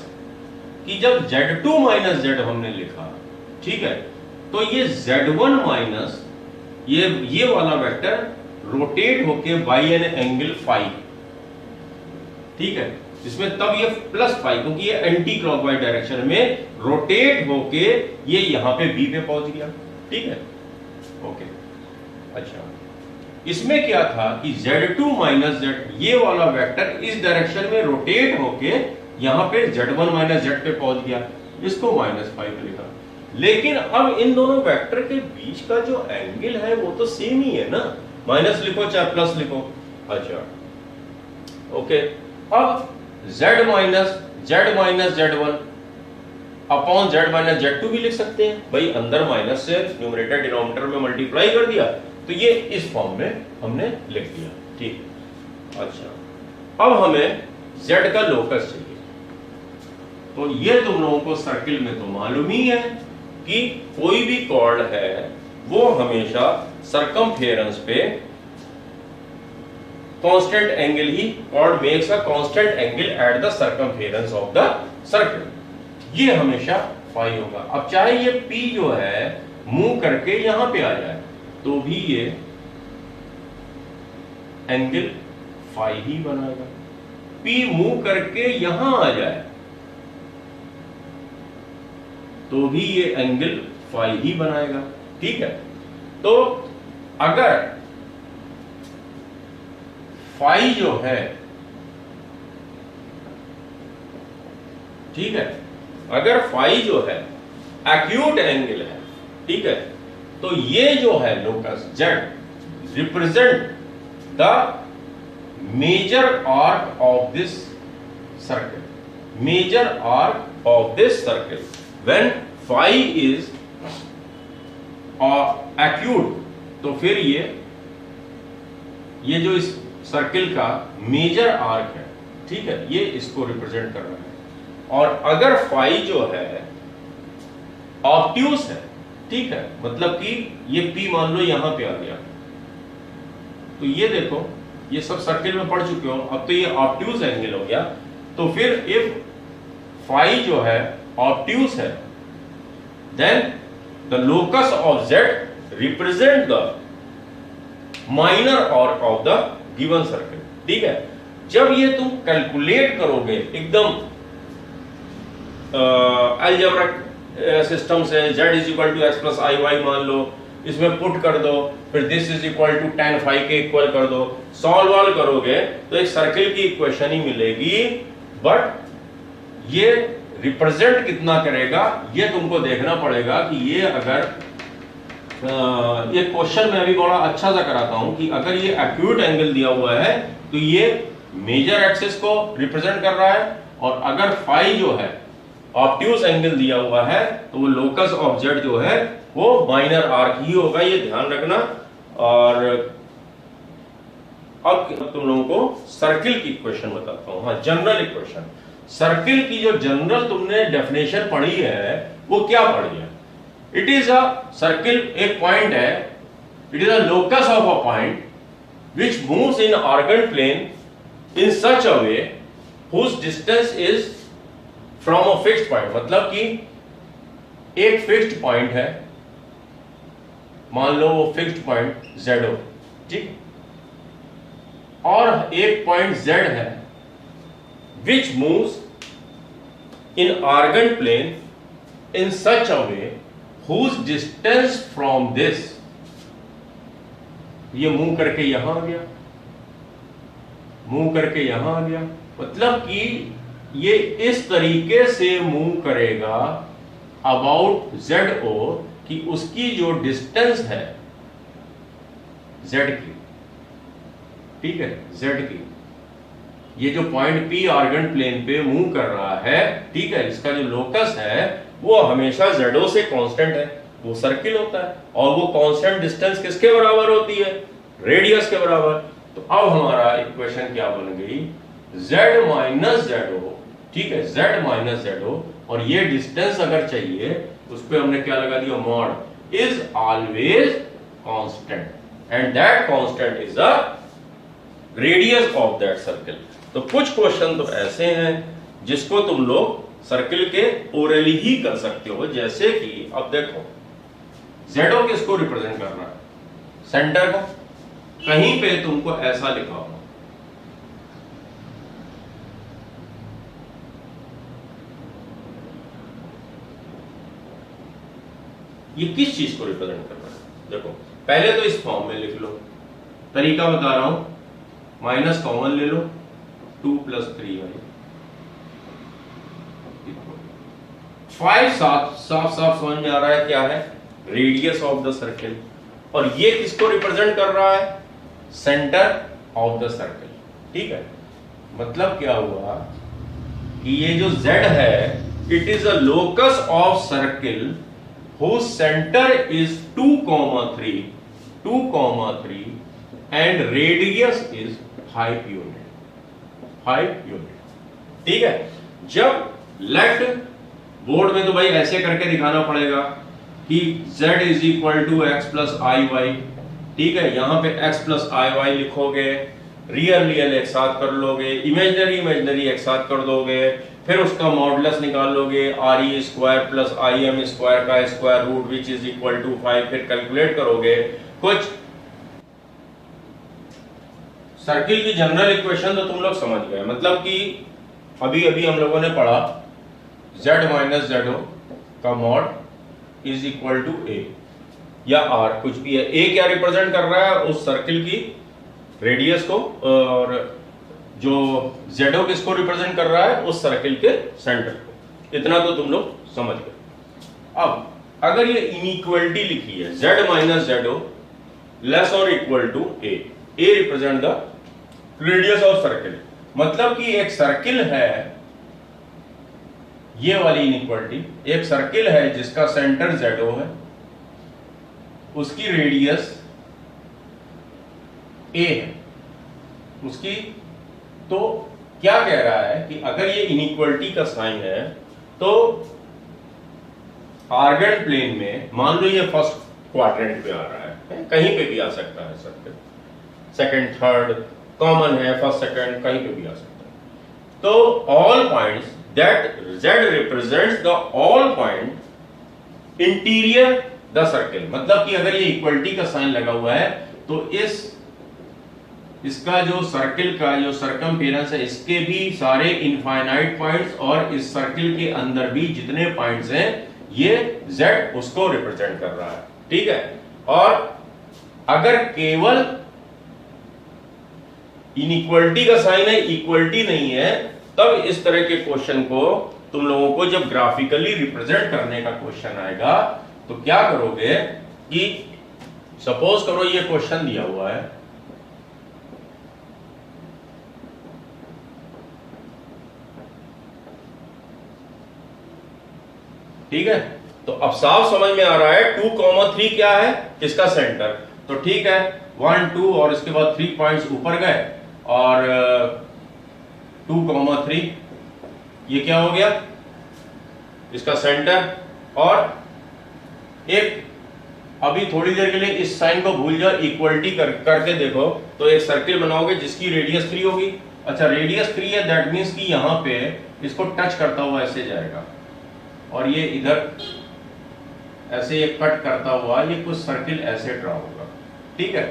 कि जब Z2 माइनस Z हमने लिखा, ठीक है, तो ये Z1 माइनस ये वाला वेक्टर रोटेट होके बाई एन एंगल फाई, ठीक है, इसमें तब ये प्लस फाई, क्योंकि ये एंटी क्लॉकवाइज डायरेक्शन में रोटेट होके ये यहां पे बी पे पहुंच गया, ठीक है, ओके। अच्छा, इसमें क्या था कि Z2 माइनस Z, ये वाला वेक्टर इस डायरेक्शन में रोटेट होके यहां पे Z1 माइनस Z पे पहुंच गया, इसको -5 लिखा। लेकिन अब इन दोनों वेक्टर के बीच का जो एंगल है वो तो सेम ही है ना, माइनस लिखो चाहे प्लस लिखो। अच्छा, ओके, अब Z minus Z1 upon Z minus Z2 भी लिख सकते हैं भाई, अंदर माइनस से न्यूमरेटर डिनोमिनेटर में मल्टीप्लाई कर दिया तो ये इस फॉर्म में हमने लिख दिया, ठीक। अच्छा, अब हमें Z का लोकस चाहिए, तो ये तुम लोगों को सर्किल में तो मालूम ही है कि कोई भी कॉर्ड है वो हमेशा सरकमफेरेंस पे कांस्टेंट एंगल ही, chord makes a constant angle at the circumference of the circle, ये हमेशा फाई होगा। अब चाहे ये P जो है मूव करके यहां पे आ जाए तो भी ये एंगल फाई ही बनाएगा, P मूव करके यहां आ जाए तो भी ये एंगल फाई ही बनाएगा, ठीक है। तो अगर फाई जो है, ठीक है, अगर फाई जो है एक्यूट एंगल है, ठीक है, तो ये जो है locus Z represent the major arc of this circle, major arc of this circle when phi is acute, तो फिर ये जो इस सर्किल का मेजर आर्क है, ठीक है, ये इसको रिप्रेजेंट कर रहा है। और अगर फाई जो है ऑब्ट्यूस है, ठीक है, मतलब कि ये P मान लो यहां पे आ गया, तो ये देखो ये सब सर्किल में पढ़ चुके हो, अब तो ये ऑब्ट्यूस एंगल हो गया, तो फिर इफ फाई जो है ऑब्ट्यूस है then the locus of Z represent the minor arc of the given circle, ठीक है। जब ये तुम कैलकुलेट करोगे एकदम अलजेब्रिक सिस्टम से, Z is equal to x plus i y मान लो, इसमें पुट कर दो, फिर this is equal to tan phi के इक्वल कर दो, सॉल्व करोगे तो एक सर्किल की इक्वेशन ही मिलेगी, बट ये रिप्रेजेंट कितना करेगा ये तुमको देखना पड़ेगा कि ये अगर ये क्वेश्चन में अभी बड़ा अच्छा सा कराता हूं कि अगर ये एक्यूट एंगल दिया हुआ है तो ये मेजर एक्सिस को रिप्रेजेंट कर रहा है, और अगर फाई जो है ऑब्ट्यूस एंगल दिया हुआ है तो वो लोकस ऑफ Z जो है वो माइनर आर्क ही होगा, ये ध्यान रखना। और अब तुम लोगों को सर्किल की इक्वेशन बताता हूं, हाँ, जनरल इक्वेशन। सर्किल की जो जनरल तुमने डेफिनेशन पढ़ी है वो क्या पढ़ी है? इट इज अ सर्किल, एक पॉइंट है, it is a locus of a point which moves in Argand plane in such a way whose distance is from a fixed point, मतलब कि एक फिक्स्ड पॉइंट है, मान लो वो फिक्स्ड पॉइंट Z हो, ठीक, और एक पॉइंट Z है which moves in argand plane in such a way whose distance from this, ये मूव करके यहां आ गया, मूव करके यहां आ गया, मतलब कि ये इस तरीके से मूव करेगा अबाउट ZO कि उसकी जो डिस्टेंस है Z की, ठीक है, Z की, ये जो पॉइंट P आर्गन प्लेन पे मूव कर रहा है, ठीक है, इसका जो लोकस है वो हमेशा ZO से कांस्टेंट है, वो सर्किल होता है, और वो कांस्टेंट डिस्टेंस किसके बराबर होती है? रेडियस के बराबर। तो अब हमारा इक्वेशन क्या बन गई? Z माइनस ZO, ठीक है, Z माइनस ZO, और ये डिस्टेंस अगर चाहिए उस पर हमने क्या लगा दिया? Mod is always constant, and that constant is a radius of that circle. तो कुछ क्वेश्चन तो ऐसे हैं जिसको तुम लोग सर्किल के ओरली ही कर सकते हो, जैसे कि अब देखो ZO किसको रिप्रेजेंट कर रहा है? सेंटर को, कहीं पे तुमको ऐसा लिखा होगा, ये किस चीज को रिप्रेजेंट कर रहा है? देखो पहले तो इस फॉर्म में लिख लो, तरीका बता रहा हूं, माइनस कॉमन ले लो, 2 + 3y 5 साफ साफ समझ में आ रहा है क्या है? Radius of the circle. और ये किसको रिप्रेजेंट कर रहा है? Centre of the circle. ठीक है, मतलब क्या हुआ कि ये जो z है, it is a locus of circle whose center is 2,3 and radius is 5 unit। ठीक है, जब लेट बोर्ड में तो भाई ऐसे करके दिखाना पड़ेगा कि z = x + iy। ठीक है, यहां पे x + iy लिखोगे, रियल एक साथ कर लोगे, इमेजिनरी एक साथ कर दोगे, फिर उसका मॉडुलस निकाल लोगे, re² + im² का square root which is equal to 5, फिर कैलकुलेट करोगे कुछ सर्किल की जनरल इक्वेशन। तो तुम लोग समझ गए, मतलब कि अभी हम लोगों ने पढ़ा z - zo का mod is equal to a या r, कुछ भी है। a क्या रिप्रेजेंट कर रहा है? उस सर्किल की रेडियस को, और जो जेडो किसको रिप्रेजेंट कर रहा है? उस सर्किल के सेंटर को। इतना तो तुम लोग समझ गए। अब अगर ये इनइक्वालिटी लिखी है z - zo लेस और equal to a represent the radius of circle, मतलब कि एक सर्किल है, ये वाली इनइक्वालिटी, एक सर्किल है जिसका सेंटर zo है, उसकी रेडियस a है उसकी। तो क्या कह रहा है कि अगर ये इनइक्वालिटी का साइन है तो आर्गन प्लेन में, मान लो ये फर्स्ट क्वाड्रेंट पे आ रहा है, कहीं पे भी आ सकता है सर्किल, सेकंड थर्ड कॉमन है, फर्स्ट सेकंड कहीं पे भी आ सकता है। तो all points that z represents the all point interior the circle, मतलब कि अगर ये इक्वलिटी का साइन लगा हुआ है तो इसका जो सर्किल का जो सर्कमफेरेंस है, इसके भी सारे इनफाइनाइट पॉइंट्स और इस सर्किल के अंदर भी जितने पॉइंट्स हैं, ये z उसको रिप्रेजेंट कर रहा है। ठीक है, और अगर केवल इनइक्वालिटी का साइन है, इक्वलिटी नहीं है, तब इस तरह के क्वेश्चन को तुम लोगों को जब ग्राफिकली रिप्रेजेंट करने का क्वेश्चन आएगा तो क्या करोगे कि सपोज करो ये क्वेश्चन दिया हुआ है, ठीक है, तो अब साफ समझ में आ रहा है 2,3 क्या है? किसका सेंटर। तो ठीक है, 1 2 और इसके बाद 3 पॉइंट्स ऊपर गए और 2,3 ये क्या हो गया? इसका सेंटर। और एक अभी थोड़ी देर के लिए इस साइन को भूल जाओ, इक्वलिटी करके देखो तो एक सर्किल बनाओगे जिसकी रेडियस 3 होगी। अच्छा, रेडियस 3 है, दैट मींस कि यहां पे इसको टच करता हुआ ऐसे जाएगा और ये इधर ऐसे ये कट करता हुआ ये कुछ सर्किल ऐसे ड्रा होगा। ठीक है,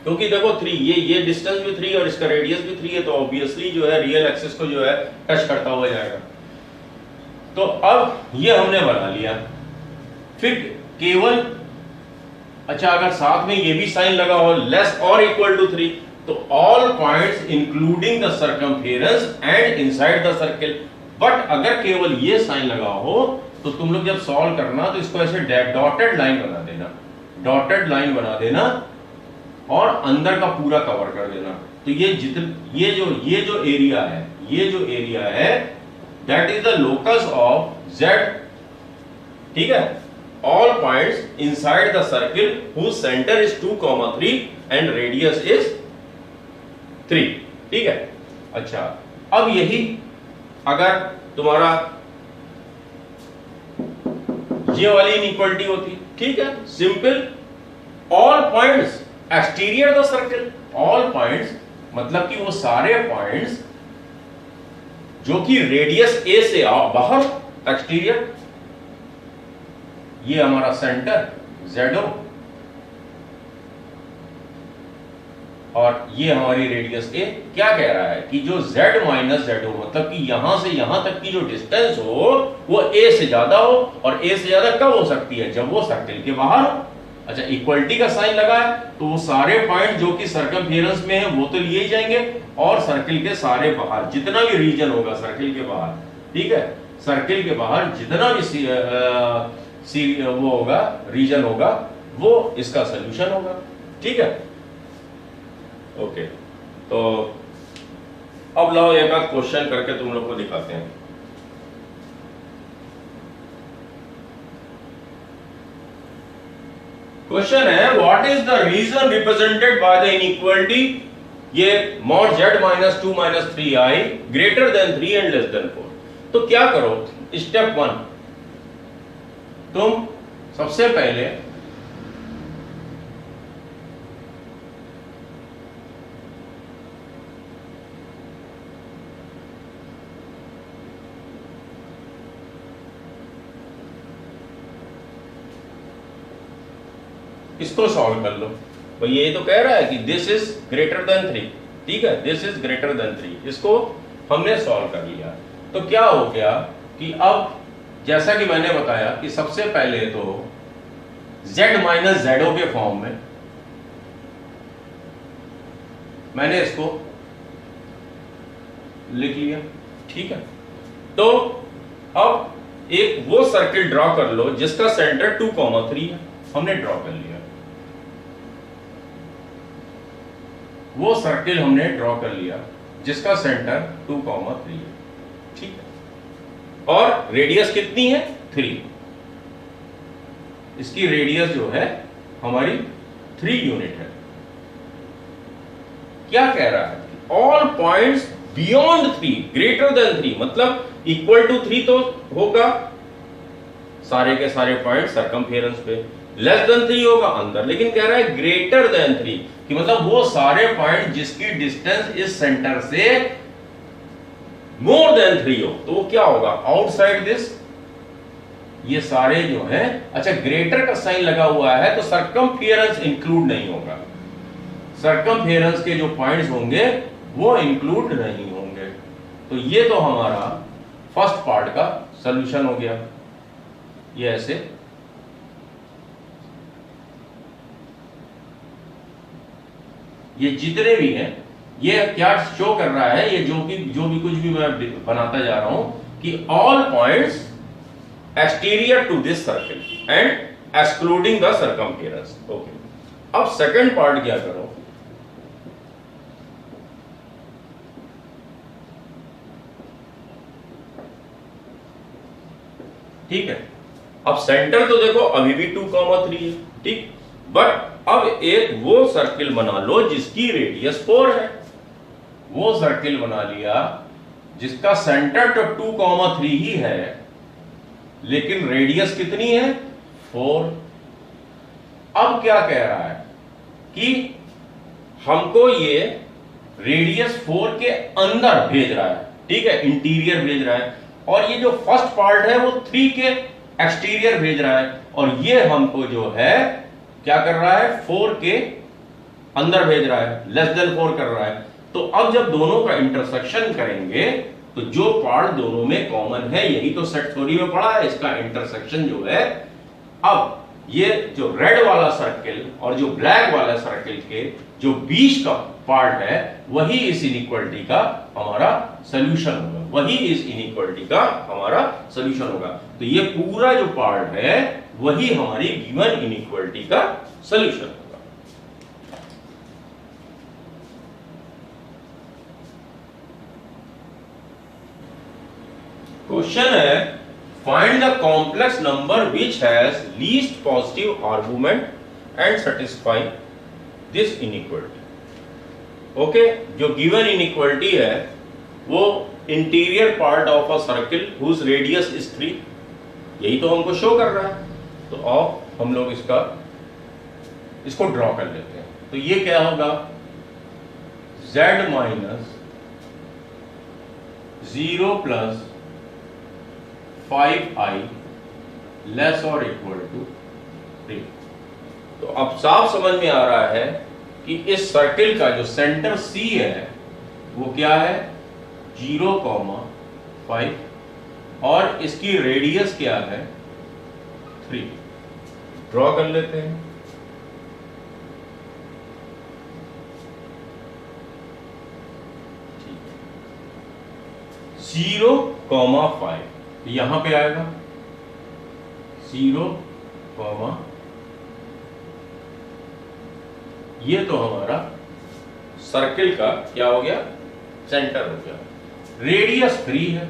क्योंकि देखो 3 ये डिस्टेंस भी 3 और इसका रेडियस भी 3 है, तो ऑब्वियसली जो है रियल एक्सिस को जो है टच करता हुआ जाएगा। तो अब ये हमने बना लिया। फिर केवल अच्छा, अगर साथ में ये भी साइन लगा हो लेस और इक्वल टू 3, तो all points including the circumference and inside the circle. But अगर केवल ये साइन लगा हो तो तुम लोग जब सॉल्व करना तो इसको ऐसे डॉटेड लाइन बना देना, डॉटेड लाइन बना देना और अंदर का पूरा कवर कर देना। तो ये जो एरिया है that is the locus of z। ठीक है, all points inside the circle whose center is 2,3 and radius is 3। ठीक है, अच्छा अब यही अगर तुम्हारा ये वाली इनइक्वालिटी होती, ठीक है, simple, all points exterior the circle, all points मतलब कि वो सारे पॉइंट्स जो कि रेडियस a से बाहर, एक्सटीरियर, ये हमारा सेंटर ZO, और ये हमारी रेडियस ए। क्या कह रहा है कि जो z माइनस जेड हो, मतलब कि यहां से यहां तक की जो डिस्टेंस हो वो a से ज्यादा हो, और a से ज्यादा कब हो सकती है, जब वो सर्किल के बाहर हो। अच्छा, इक्वलिटी का साइन लगा है तो वो सारे पॉइंट जो कि सर्कमफेरेंस में है वो तो लिए जाएंगे, और सर्किल के सारे बाहर जितना भी रीजन होगा सर्किल के बाहर, ठीक है, सर्किल के बाहर जितना भी वो होगा रीजन होगा वो इसका सॉल्यूशन होगा। ठीक है, ओके। तो अब लाओ एक आध क्वेश्चन करके तुम लोग को दिखाते हैं। क्वेश्चन है what is the region represented by the inequality ये mod z minus 2 minus 3i greater than 3 and less than 4। तो क्या करो, स्टेप 1 तुम सबसे पहले इसको सॉल्व कर लो। भाई ये तो कह रहा है कि दिस इज ग्रेटर देन 3, ठीक है, दिस इज ग्रेटर देन 3, इसको हमने सॉल्व कर लिया। तो क्या हो गया कि अब जैसा कि मैंने बताया कि सबसे पहले तो z माइनस जेडो के फॉर्म में मैंने इसको लिख लिया, ठीक है। तो अब एक वो सर्किल ड्रॉ कर लो जिसका सेंटर 2,3 है, हमने ड्रॉ कर लिया, वो सर्किल हमने ड्रॉ कर लिया जिसका सेंटर 2,3 है, ठीक है। और रेडियस कितनी है, 3। इसकी रेडियस जो है हमारी 3 यूनिट है। क्या कह रहा है, all points beyond 3 greater than 3, मतलब इक्वल टू 3 तो होगा सारे के सारे पॉइंट सर्कमफेरेंस पे, लेस देन 3 होगा अंदर, लेकिन कह रहा है ग्रेटर देन 3 कि मतलब वो सारे पॉइंट जिसकी डिस्टेंस इस सेंटर से मोर देन 3 हो, तो वो क्या होगा, आउटसाइड दिस, ये सारे जो है। अच्छा, ग्रेटर का साइन लगा हुआ है तो सर्कमफेरेंस इंक्लूड नहीं होगा, सर्कमफेरेंस के जो पॉइंट्स होंगे वो इंक्लूड नहीं होंगे। तो ये तो हमारा फर्स्ट पार्ट का सॉल्यूशन हो गया। ये ऐसे ये जितने भी हैं, ये क्या शो कर रहा है, ये जो भी कुछ भी मैं बनाता जा रहा हूं कि all points exterior to this circle and excluding the circumference. Okay, अब सेकंड पार्ट क्या करो, ठीक है। अब सेंटर तो देखो अभी भी 2,3 है, ठीक, बट अब एक वो सर्किल बना लो जिसकी रेडियस 4 है, वो सर्किल बना लिया जिसका सेंटर तो 2,3 ही है लेकिन रेडियस कितनी है, 4। अब क्या कह रहा है कि हमको ये रेडियस 4 के अंदर भेज रहा है, ठीक है, इंटीरियर भेज रहा है, और ये जो फर्स्ट पार्ट है वो 3 के एक्सटीरियर भेज रहा है, और ये हमको जो है क्या कर रहा है, 4 के अंदर भेज रहा है, लेस देन 4 कर रहा है। तो अब जब दोनों का इंटरसेक्शन करेंगे तो जो पार्ट दोनों में कॉमन है, यही तो सेट थ्योरी में पढ़ा है, इसका इंटरसेक्शन जो है, अब ये जो रेड वाला सर्किल और जो ब्लैक वाला सर्किल के जो बीच का पार्ट है वही इस इनइक्वालिटी का हमारा सॉल्यूशन होगा, वही इस इनइक्वालिटी का हमारा सॉल्यूशन होगा। तो ये पूरा जो पार्ट है वही हमारी गिवन इनइक्वालिटी का सॉल्यूशन होगा। क्वेश्चन है find the complex number which has least positive argument and satisfy this inequality. Okay, जो गिवन इनइक्वालिटी है वो interior part of a circle whose radius is 3, यही तो हमको शो कर रहा है। तो अब हम लोग इसको ड्रॉ कर लेते हैं। तो ये क्या होगा, z minus 0 plus 5i less और इक्वल टू 3। तो अब साफ समझ में आ रहा है कि इस सर्किल का जो सेंटर C है वो क्या है 0,5 और इसकी रेडियस क्या है 3। ड्रॉ कर लेते हैं। ठीक है 0,5 यहां पे आएगा 0, ये तो हमारा सर्किल का क्या हो गया सेंटर हो गया। रेडियस 3 है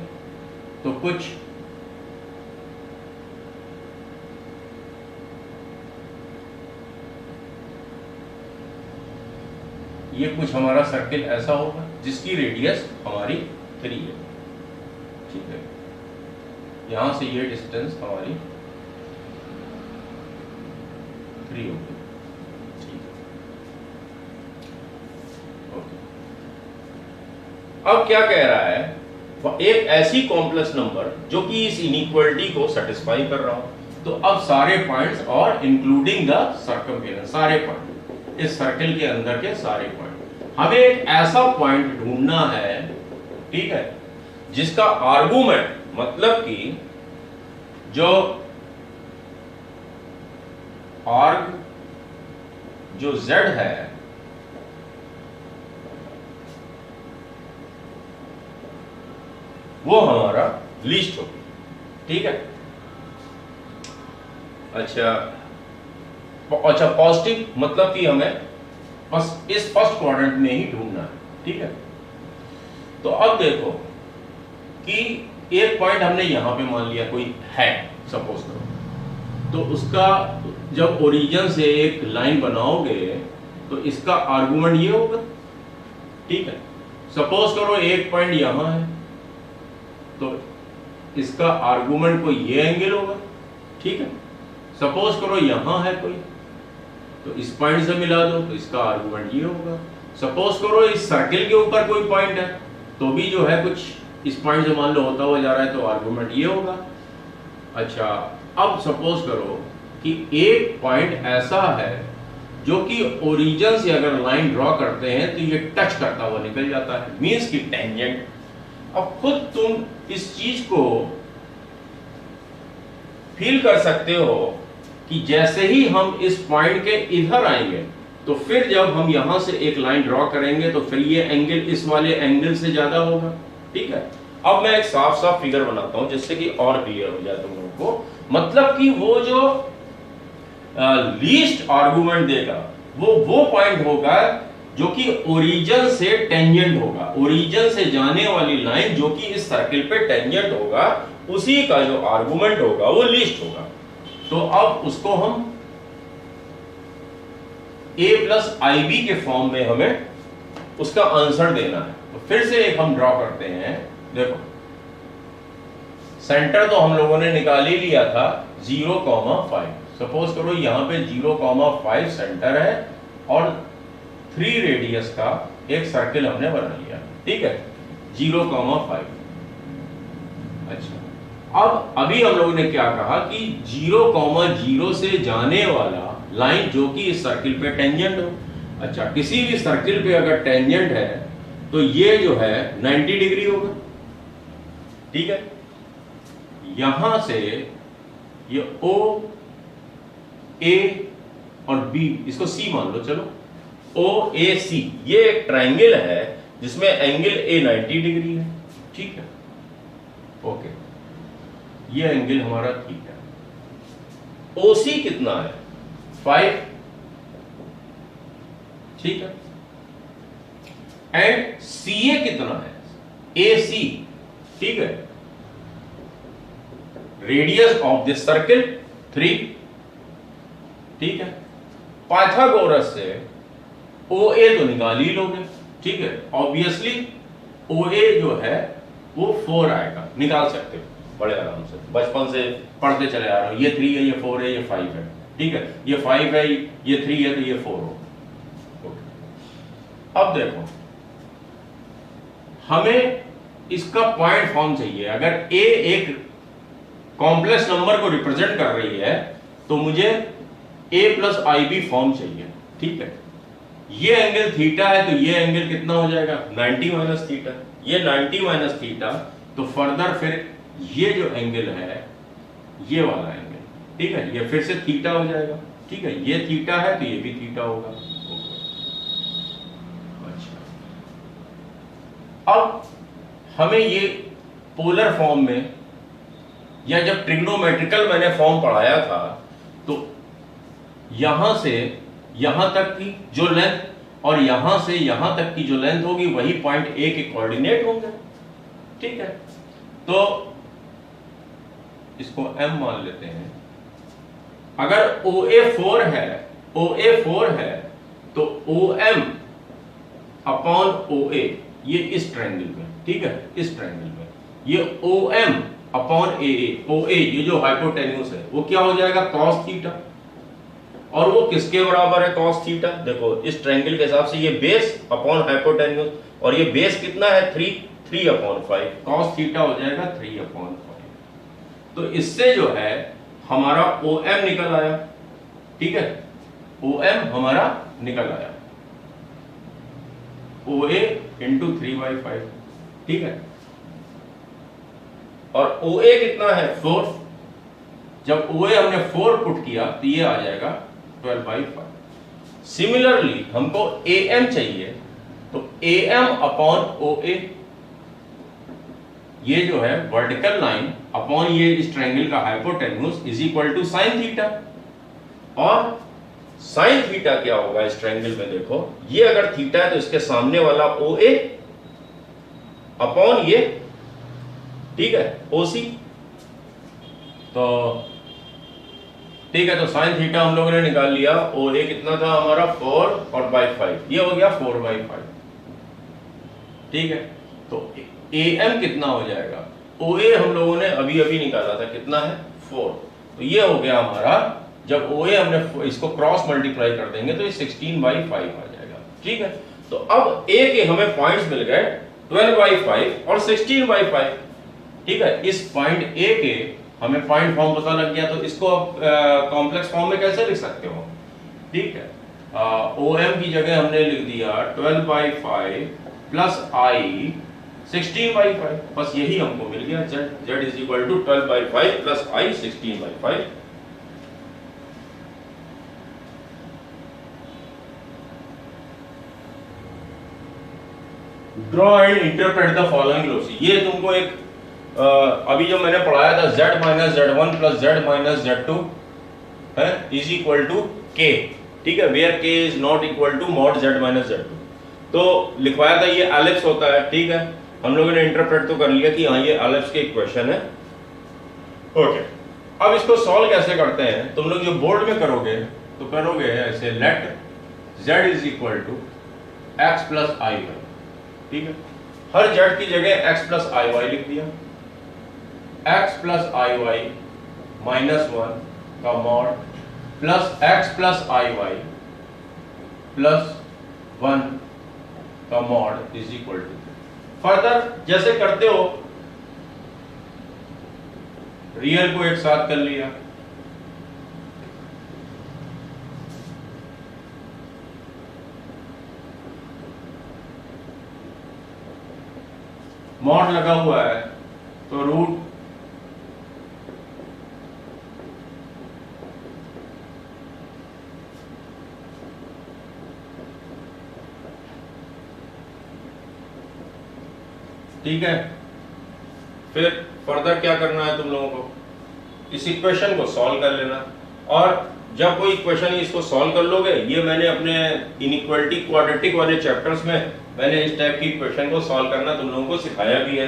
तो कुछ ये कुछ हमारा सर्किल ऐसा होगा जिसकी रेडियस हमारी 3 है। ठीक है यहां से ये डिस्टेंस हमारी 3 होगी। ठीक है ओके। अब क्या कह रहा है एक ऐसी कॉम्प्लेक्स नंबर जो कि इस इनइक्वालिटी को सेटिस्फाई कर रहा हो। तो अब सारे पॉइंट्स और इंक्लूडिंग द सर्कमफेरेंस सारे पॉइंट इस सर्किल के अंदर के सारे पॉइंट हमें एक ऐसा पॉइंट ढूंढना है ठीक है जिसका आर्गुमेंट मतलब कि जो आर्ग जो z है वो हमारा लीस्ट होगी। ठीक है अच्छा पॉजिटिव मतलब कि हमें बस इस फर्स्ट क्वाड्रेंट में ही ढूंढना है। ठीक है तो अब देखो कि एक पॉइंट हमने यहां पे मान लिया कोई है सपोज करो तो उसका जब ओरिजिन से एक लाइन बनाओगे तो इसका आर्गुमेंट ये होगा। ठीक है सपोज करो एक पॉइंट यहां है तो इसका आर्गुमेंट कोई ये एंगल होगा। ठीक है सपोज करो यहां है कोई तो इस पॉइंट से मिला दो तो इसका आर्गुमेंट ये होगा। सपोज करो इस सर्किल के ऊपर कोई पॉइंट है तो भी जो है कुछ इस पॉइंट से मान लो होता हुआ जा रहा है तो आर्गुमेंट ये होगा। अच्छा अब सपोज करो कि एक पॉइंट ऐसा है जो कि ओरिजिन से अगर लाइन ड्रॉ करते हैं तो ये टच करता हुआ निकल जाता है मींस की टेंजेंट। अब खुद तुम इस चीज को फील कर सकते हो कि जैसे ही हम इस पॉइंट के इधर आएंगे तो फिर जब हम यहां से एक लाइन ड्रॉ करेंगे तो फिर ये एंगल इस वाले एंगल से ज्यादा होगा। ठीक है अब मैं एक साफ साफ फिगर बनाता हूं जिससे कि और क्लियर हो जाए तुम लोगों को। मतलब कि वो जो लीस्ट आर्गुमेंट देगा वो पॉइंट होगा जो कि ओरिजिन से टेंजेंट होगा। ओरिजिन से जाने वाली लाइन जो कि इस सर्किल पे टेंजेंट होगा उसी का जो आर्गुमेंट होगा वो लीस्ट होगा। तो अब उसको हम a प्लस IB के फॉर्म में हमें उसका आंसर देना है। तो फिर से एक हम ड्रॉ करते हैं। देखो सेंटर तो हम लोगों ने निकाल ही लिया था 0,5। सपोज करो यहां पे 0,5 सेंटर है और 3 रेडियस का एक सर्किल हमने बना लिया। ठीक है 0,5। अच्छा अब अभी हम लोगों ने क्या कहा कि 0,0 से जाने वाला लाइन जो कि इस सर्किल पे टेंजेंट हो। अच्छा किसी भी सर्किल पे अगर टेंजेंट है तो ये जो है 90 डिग्री होगा। ठीक है यहां से ये O A और B इसको C मान लो। चलो OAC ये एक ट्रायंगल है जिसमें एंगल A 90 डिग्री है। ठीक है ओके ये एंगल हमारा ठीक है। OC कितना है 5। ठीक है एंड CA कितना है AC। ठीक है रेडियस ऑफ दिस सर्किल 3। ठीक है पाइथागोरस से OA तो निकाल ही लोगे। ठीक है ऑब्वियसली OA जो है वो 4 आएगा निकाल सकते हो बड़े आराम से बचपन से पढ़ते चले आ रहे हो। ये 3 है ये 4 है ये 5 है। ठीक है ये 5 है ये 3 है तो ये 4 होगा। अब देखो हमें इसका पॉइंट फॉर्म चाहिए। अगर A एक कॉम्प्लेक्स नंबर को रिप्रेजेंट कर रही है तो मुझे A प्लस IB फॉर्म चाहिए। ठीक है ये एंगल थीटा है तो ये एंगल कितना हो जाएगा 90 माइनस थीटा, ये 90 माइनस थीटा, तो फर्दर फिर ये जो एंगल है ये वाला एंगल, ठीक है, ये फिर से थीटा हो जाएगा, ठीक है, ये थीटा है तो ये भी थीटा होगा। अच्छा, अब हमें ये पोलर फॉर्म में या जब ट्रिग्नोमेट्रिकल मैंने फॉर्म पढ़ाया था तो यहां से यहां तक की जो लेंथ और यहां से यहां तक की जो लेंथ होगी वही पॉइंट ए के कोऑर्डिनेट होंगे, ठीक है। तो इसको m मान लेते हैं। अगर OA4 है तो OM अपॉन OA ये इस ट्रायंगल में, ठीक है, इस ट्रायंगल में ये OM अपॉन OA ये जो हाइपोटेन्यूस है वो क्या हो जाएगा cos थीटा, और वो किसके बराबर है cos थीटा, देखो इस ट्रायंगल के हिसाब से ये बेस अपॉन हाइपोटेन्यूस, और ये बेस कितना है 3 अपॉन 5, cos थीटा हो जाएगा 3 अपॉन 5। तो इससे जो है हमारा OM निकल आया, ठीक है, OM हमारा निकल आया OA इंटू 3/5, ठीक है, और OA कितना है 4, जब OA हमने 4 पुट किया तो ये आ जाएगा 12/5। सिमिलरली हमको AM चाहिए तो AM अपॉन OA, ये जो है वर्टिकल लाइन अपॉन ये इस ट्रायंगल का hypotenuse is equal to sine theta, और साइन थीटा क्या होगा इस ट्रायंगल में, देखो ये अगर थीटा है तो इसके सामने वाला OA अपॉन ये, ठीक है, OC, तो ठीक है, तो साइन थीटा हम लोगों ने निकाल लिया, OA कितना था हमारा 4 और बाई 5, ये हो गया 4/5, ठीक है। तो AM कितना हो जाएगा, OA हम लोगों ने अभी अभी निकाला था, कितना है 4, तो ये हो गया हमारा, जब OA हमने इसको क्रॉस मल्टीप्लाई कर देंगे तो ये 16/5 आ जाएगा, ठीक है। तो अब A के हमें पॉइंट्स मिल गए 12/5 और 16/5, ठीक है। इस पॉइंट A के हमें पॉइंट फॉर्म पता लग गया, तो इसको आप कॉम्प्लेक्स फॉर्म में कैसे लिख सकते हो, ठीक है, OM की जगह हमने लिख दिया 12/5 प्लस I 16/5, बस यही हमको मिल गया, Z is equal to 12/5 plus I 16/5। Draw and interpret the following velocity, ये तुमको एक अभी जो मैंने पढ़ाया था Z minus Z1 plus Z minus Z2 है इज इक्वल टू K, ठीक है, where K is not equal to mod Z minus Z2, तो लिखवाया था ये एलिप्स होता है, ठीक है, हम लोगों ने इंटरप्रेट तो कर लिया कि हाँ ये एलिप्स के इक्वेशन है, ओके। अब इसको सॉल्व कैसे करते हैं, तुम लोग जो बोर्ड में करोगे तो करोगे ऐसे, let Z is equal to x plus i y, ठीक है, हर Z की जगह x प्लस आई वाई लिख दिया, x plus i y minus 1 का mod plus x plus i y plus 1 का mod is equal to, further जैसे करते हो रियल को एक साथ कर लिया, मॉड लगा हुआ है तो रूट ठीक है। फिर फर्दर क्या करना है तुम लोगों को, इस इक्वेशन को सॉल्व कर लेना, और जब कोई इक्वेशन इसको सॉल्व कर लोगे, ये मैंने अपने इनइक्वालिटी क्वाड्रेटिक वाले चैप्टर्स में मैंने इस टाइप की इक्वेशन को सॉल्व करना तुम लोगों को सिखाया भी है,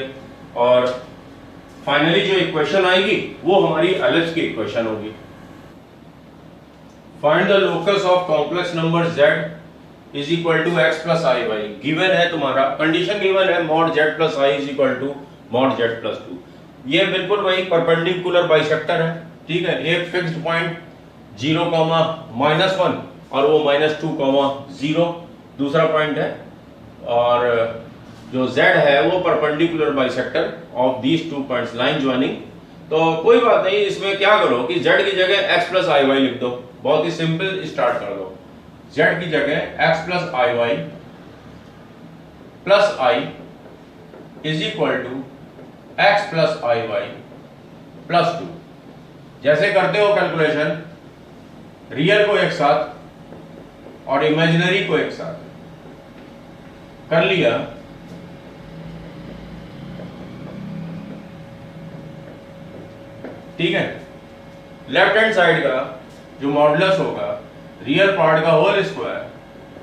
और फाइनली जो इक्वेशन आएगी वो हमारी एलिप्स की इक्वेशन होगी। Find the locus of complex number z is equal to x plus i y, given है तुम्हारा, कंडीशन गिवन है mod z plus i is equal to mod z plus 2, ये बिल्कुल वही परपेंडिकुलर बाइसेक्टर है, ठीक है, एक फिक्स्ड पॉइंट 0, -1 और वो -2, 0 दूसरा पॉइंट है, और जो z है वो perpendicular bisector of these 2 points, line joining. तो कोई बात नहीं, इसमें क्या करो कि z की जगह x प्लस आई वाई लिख दो, बहुत ही सिंपल, स्टार्ट कर दो, z की जगह x plus i y plus i is equal to x plus i y plus 2। जैसे करते हो कैलकुलेशन, रियल को एक साथ और इमेजिनरी को एक साथ कर लिया, ठीक है। लेफ्ट हैंड साइड का जो मॉडुलस होगा रियल पार्ट का whole square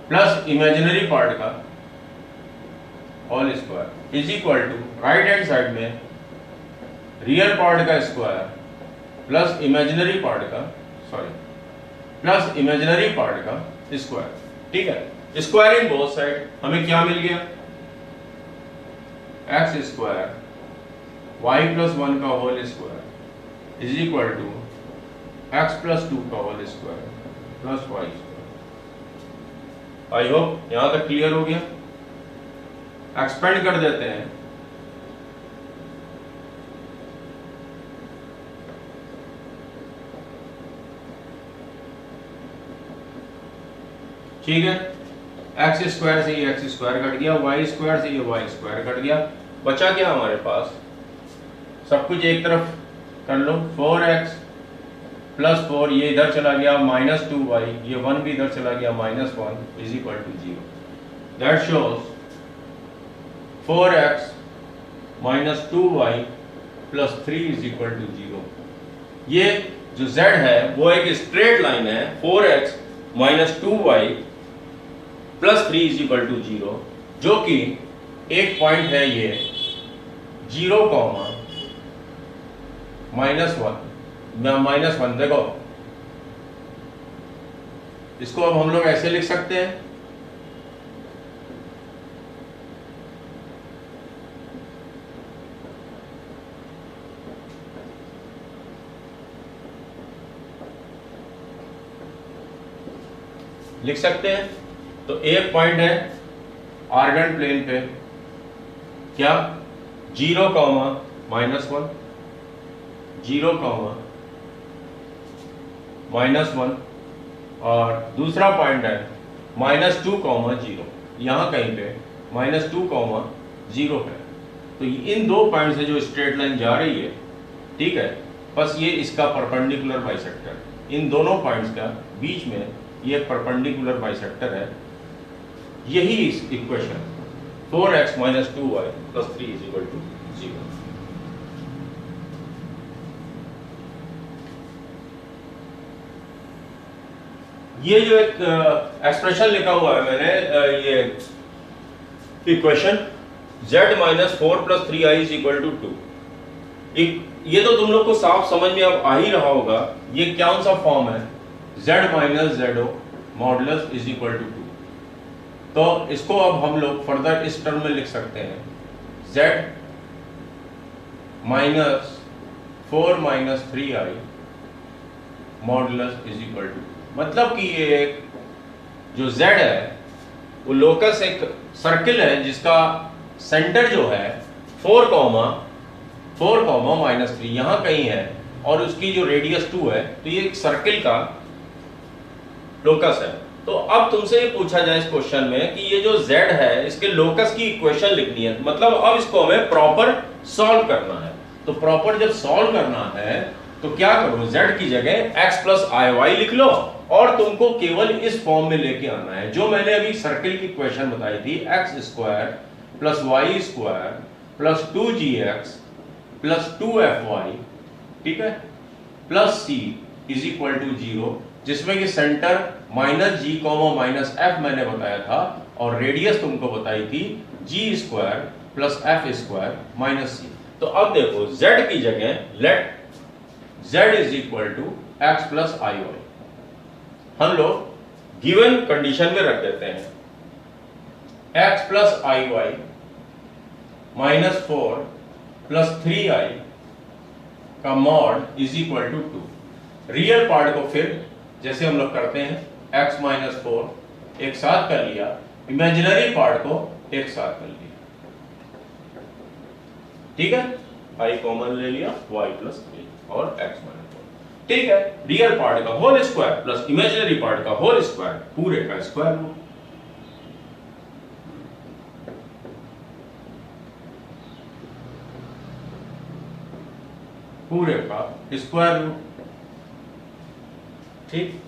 plus imaginary part का whole square is equal to right hand side में रियल पार्ट का स्क्वायर प्लस इमेजिनरी पार्ट का स्क्वायर, ठीक है। स्क्वायरिंग बोथ साइड हमें क्या मिल गया, एक्स स्क्वायर वाई प्लस 1 का whole square is equal to x plus 2 का whole square plus y square. I hope यहां तक क्लियर हो गया। एक्सपेंड कर देते हैं, ठीक है। एक्स स्क्वायर से ये एक्स स्क्वायर कट गया, वाई स्क्वायर से ये वाई स्क्वायर कट गया, बचा क्या हमारे पास, सब कुछ एक तरफ कर लो, 4x प्लस 4 ये इधर चला गया माइनस 2y, ये 1 भी इधर चला गया minus 1 is equal to 0। That shows 4x minus 2y plus 3 is equal to 0। ये जो z है वो एक स्ट्रेट लाइन है, 4x minus 2y plus 3 is equal to 0, जो कि एक पॉइंट है ये 0 कॉमा -1 देखो, इसको अब हम लोग ऐसे लिख सकते हैं, तो एक पॉइंट है आर्गन प्लेन पे, क्या 0 कॉमा -1, 0 कॉमा -1, और दूसरा पॉइंट है -2 कॉमा 0, यहां कहीं पे -2 कॉमा 0 है। तो इन दो पॉइंट से जो स्ट्रेट लाइन जा रही है, ठीक है, बस ये इसका परपेंडिकुलर बाइसेक्टर, इन दोनों पॉइंट्स का बीच में ये परपेंडिकुलर बाइसेक्टर है। यही इस equation 4x minus 2y plus 3 is equal to 0। ये जो एक एक्सप्रेशन लिखा हुआ है मैंने, ये equation z minus 4 plus 3i is equal to 2, ये तो तुम लोग को साफ समझ में अब आ ही रहा होगा। ये कौन सा फॉर्म है, z minus z modulus is equal to 2। तो इसको अब हम लोग फर्दर इस टर्म में लिख सकते हैं, z minus 4 minus 3i modulus is equal to, मतलब कि ये एक जो z है वो लोकस एक सर्किल है जिसका सेंटर जो है 4 कॉमा माइनस 3 यहां कहीं है, और उसकी जो रेडियस 2 है, तो ये एक सर्किल का लोकस है। तो अब तुमसे ये पूछा जाए इस क्वेश्चन में कि ये जो z है इसके लोकस की इक्वेशन लिखनी है, मतलब अब इसको हमें प्रॉपर सॉल्व करना है। तो प्रॉपर जब सॉल्व करना है तो क्या करो, z की जगह x प्लस आई वाई लिख लो, और तुमको केवल इस फॉर्म में लेके आना है जो मैंने अभी सर्किल की इक्वेशन बताई थी, x square plus y square plus 2gx plus 2fy, ठीक है, plus c is equal to 0, जिसमें कि centre minus g comma minus f मैंने बताया था, और रेडियस तुमको बताई थी g square plus f square minus c. तो अब देखो z की जगह let z is equal to x plus i y, हम लोग गिवन कंडीशन में रख देते हैं, x plus i y minus 4 plus 3i का mod is equal to 2। Real part को फिर जैसे हम लोग करते हैं, x माइनस 4 एक साथ कर लिया, इमेजिनरी पार्ट को एक साथ कर लिया, ठीक है, i कॉमन ले लिया, y प्लस 3 और x माइनस 4, ठीक है, रियल पार्ट का whole square plus imaginary part का होल स्क्वायर, पूरे का स्क्वायर रूट। पूरे का स्क्वायर रूट। ठीक,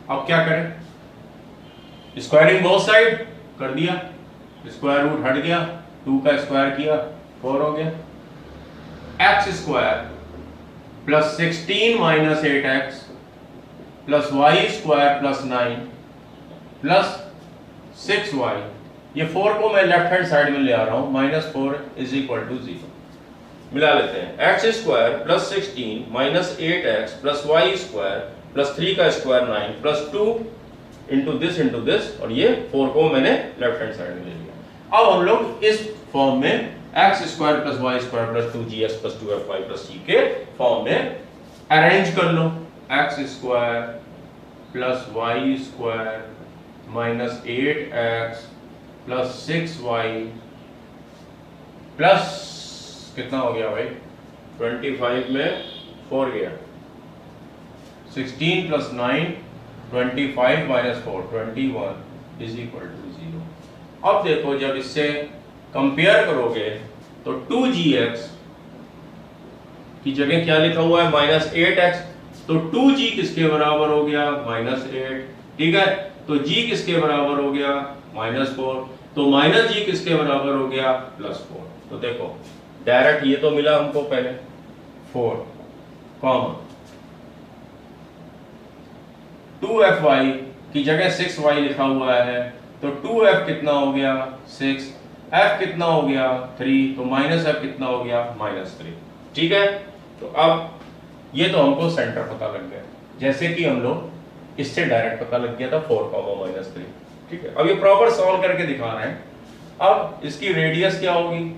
अब क्या करें, स्क्वायरिंग बोथ साइड कर दिया, स्क्वायर रूट हट गया, 2 का स्क्वायर किया 4 हो गया, x square plus 16 minus 8x plus y square plus 9 plus 6y। ये 4 को मैं लेफ्ट हैंड साइड में ले आ रहा हूं, -4 इज इक्वल टू 0। मिला लेते हैं, x square plus 16 minus 8x plus y square plus 3 का स्क्वायर 9 प्लस 2 इंटू दिस, और ये 4 को मैंने लेफ्ट हैंड साइड में ले लिया। अब हम लोग इस फॉर्म में x square plus y square plus 2gx plus 2fy plus c के फॉर्म में अरेंज कर लो। X square plus y square minus 8x plus 6y plus कितना हो गया भाई, 25 में 4 गया, 16 plus 9 25 minus 4 21 is equal to 0। अब देखो जब इससे कंपेयर करोगे तो 2gx की जगह क्या लिखा हुआ है, -8x, तो 2g किसके बराबर हो गया, -8। ठीक है, तो g किसके बराबर हो गया, -4, तो -g किसके बराबर हो गया, +4। तो देखो डायरेक्ट ये तो मिला हमको पहले 4 कॉमा 2fy की जगह 6y लिखा हुआ है, तो 2f कितना हो गया 6, f कितना हो गया 3, तो -f कितना हो गया -3। ठीक है, तो अब ये तो हमको सेंटर पता लग गया, जैसे कि हम लोग इससे डायरेक्ट पता लग गया था 4 -3। ठीक है, अब ये प्रॉपर सॉल्व करके दिखा रहे हैं। अब इसकी रेडियस क्या होगी,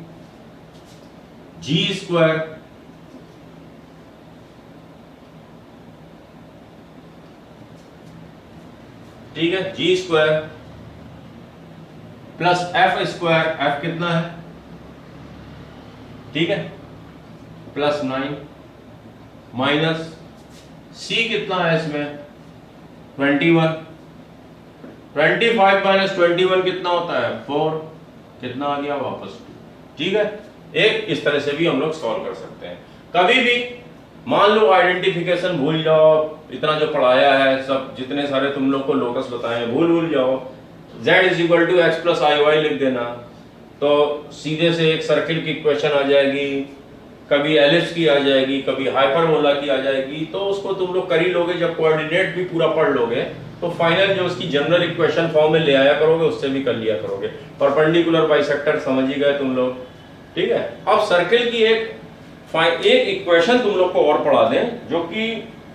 g स्क्वायर ठीक है, g square plus f square, f कितना है, ठीक है, प्लस 9 माइनस c कितना है इसमें 21, 25 माइनस 21 कितना होता है 4, कितना आ गया वापस 2। ठीक है, एक इस तरह से भी हम लोग सॉल्व कर सकते हैं। कभी भी मान लो आइडेंटिफिकेशन भूल जाओ, इतना जो पढ़ाया है सब जितने सारे तुम लोग को लोकस बताए भूल जाओ, z is equal to x plus i y लिख देना, तो सीधे से एक सर्किल की इक्वेशन आ जाएगी, कभी एलिप्स की आ जाएगी, कभी हाइपरबोला की आ जाएगी, तो उसको तुम लोग कर ही लोगे। जब कोऑर्डिनेट भी पूरा पढ़ लोगे तो फाइनल जो उसकी जनरल इक्वेशन फॉर्म में ले आया करोगे, उससे भी कर लिया करोगे। परपेंडिकुलर बाइसेक्टर समझ ही गए तुम लोग। ठीक है, अब सर्किल की एक इक्वेशन तुम लोग को और पढ़ा दें जो कि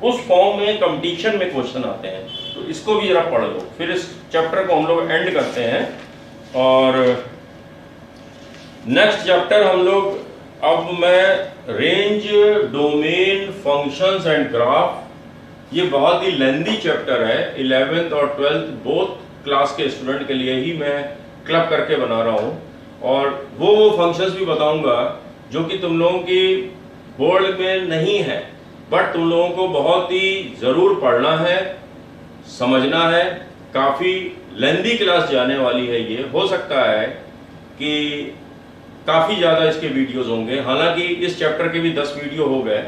उस फॉर्म में कंपटीशन में क्वेश्चन आते हैं, तो इसको भी जरा पढ़ लो, फिर इस चैप्टर को हम लोग एंड करते हैं। और नेक्स्ट चैप्टर हम लोग, अब मैं range domain functions and graph, ये बहुत ही लेंदी चैप्टर है, 11th और 12th बोथ क्लास के स्टूडेंट के लिए ही मैं क्लब करके बना रहा हूँ, और वो फंक्शंस भी बताऊंगा जो कि तुम लोगों की बोर्ड में नहीं है, बट तुम लोगों को बहुत ही जरूर पढ़ना है, समझना है। काफी लेंदी क्लास जाने वाली है ये, हो सकता है कि काफी ज्यादा इसके वीडियोस होंगे, हालांकि इस चैप्टर के भी 10 वीडियो हो गए।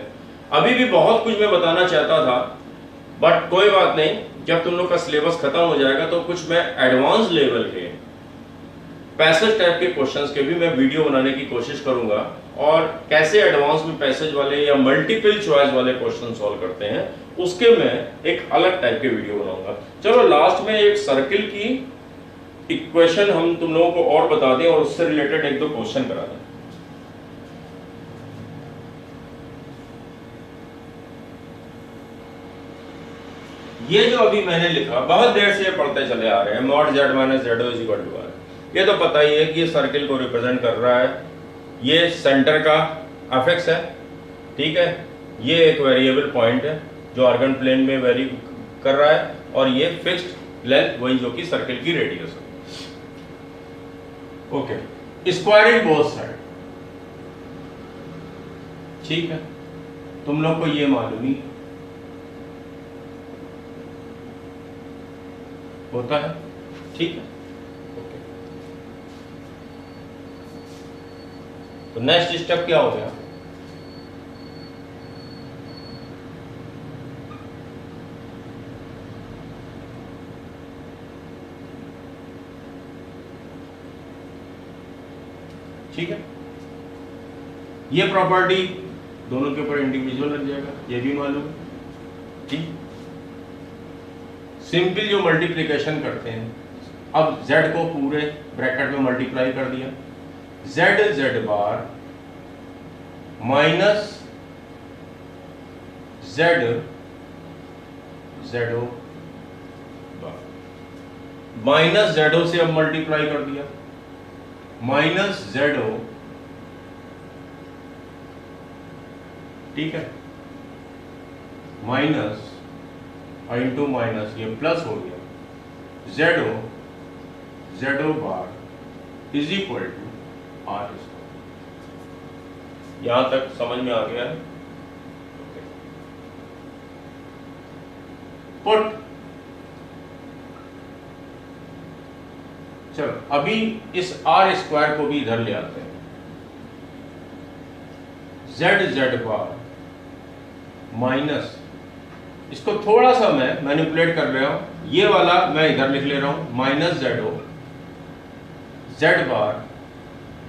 अभी भी बहुत कुछ मैं बताना चाहता था, बट कोई बात नहीं, जब तुम लोग का सिलेबस खत्म हो जाएगा तो कुछ मैं एडवांस लेवल के पैसेज टाइप के क्वेश्चंस के भी मैं वीडियो बनाने की कोशिश करूंगा, और कैसे एडवांस में पैसेज वाले या मल्टीपल चॉइस वाले क्वेश्चन सॉल्व करते हैं उसके मैं एक अलग टाइप के वीडियो बनाऊंगा। चलो लास्ट में एक सर्किल की इक्वेशन हम तुम लोगों को और बता दें और उससे रिलेटेड एक दो क्वेश्चन करा दें। ये जो अभी मैंने लिखा, बहुत देर से पढ़ते चले आ रहे हैं, mod z minus z is equal to r, ये तो पता ही है कि ये सर्किल को रिप्रेजेंट कर रहा है, ये सेंटर का अफेक्स है। ठीक है, ये एक वेरिएबल पॉइंट है जो आर्गन प्लेन में वेरी कर रहा है, और ये फिक्स्ड लेंथ वही जो कि सर्किल की रेडियस है। ओके, स्क्वायरिंग बोथ साइड, ठीक है, तुम लोग को ये मालूम ही होता है, ठीक है। ओके, तो नेक्स्ट स्टेप क्या हो गया? ठीक है, ये प्रॉपर्टी दोनों के ऊपर इंडिविजुअल लग जाएगा, ये भी मालूम है, ठीक। सिंपल जो मल्टीप्लिकेशन करते हैं, अब z को पूरे ब्रैकेट में मल्टीप्लाई कर दिया, z बार माइनस z बार माइनस z से अब मल्टीप्लाई कर दिया, माइनस z, ठीक है, माइनस इंटू माइनस, ये प्लस हो गया, z bar is equal to r square. यहां तक समझ में आ गया है? पुट, चलो अभी इस r स्क्वायर को भी इधर ले आते हैं, z बार माइनस, इसको थोड़ा सा मैं मैनिपुलेट कर रहा हूं, ये वाला मैं इधर लिख ले रहा हूं, माइनस z बार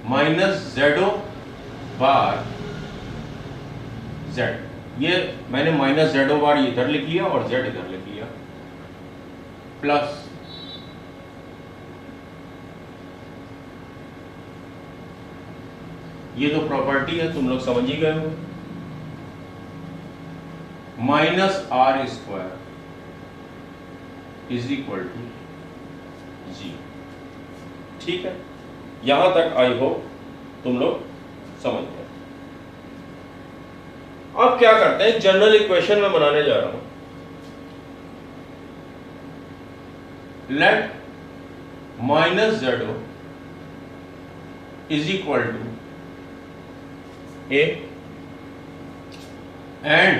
माइनस z बार z, ये मैंने माइनस z बार इधर लिख लिया और z इधर लिख लिया, प्लस ये तो प्रॉपर्टी है, तुम लोग समझ ही गए हो, minus r square is equal to g. ठीक है, यहां तक आई होप तुम लोग समझ गए। अब क्या करते हैं, जनरल इक्वेशन में बनाने जा रहा हूं, let minus z is equal to a and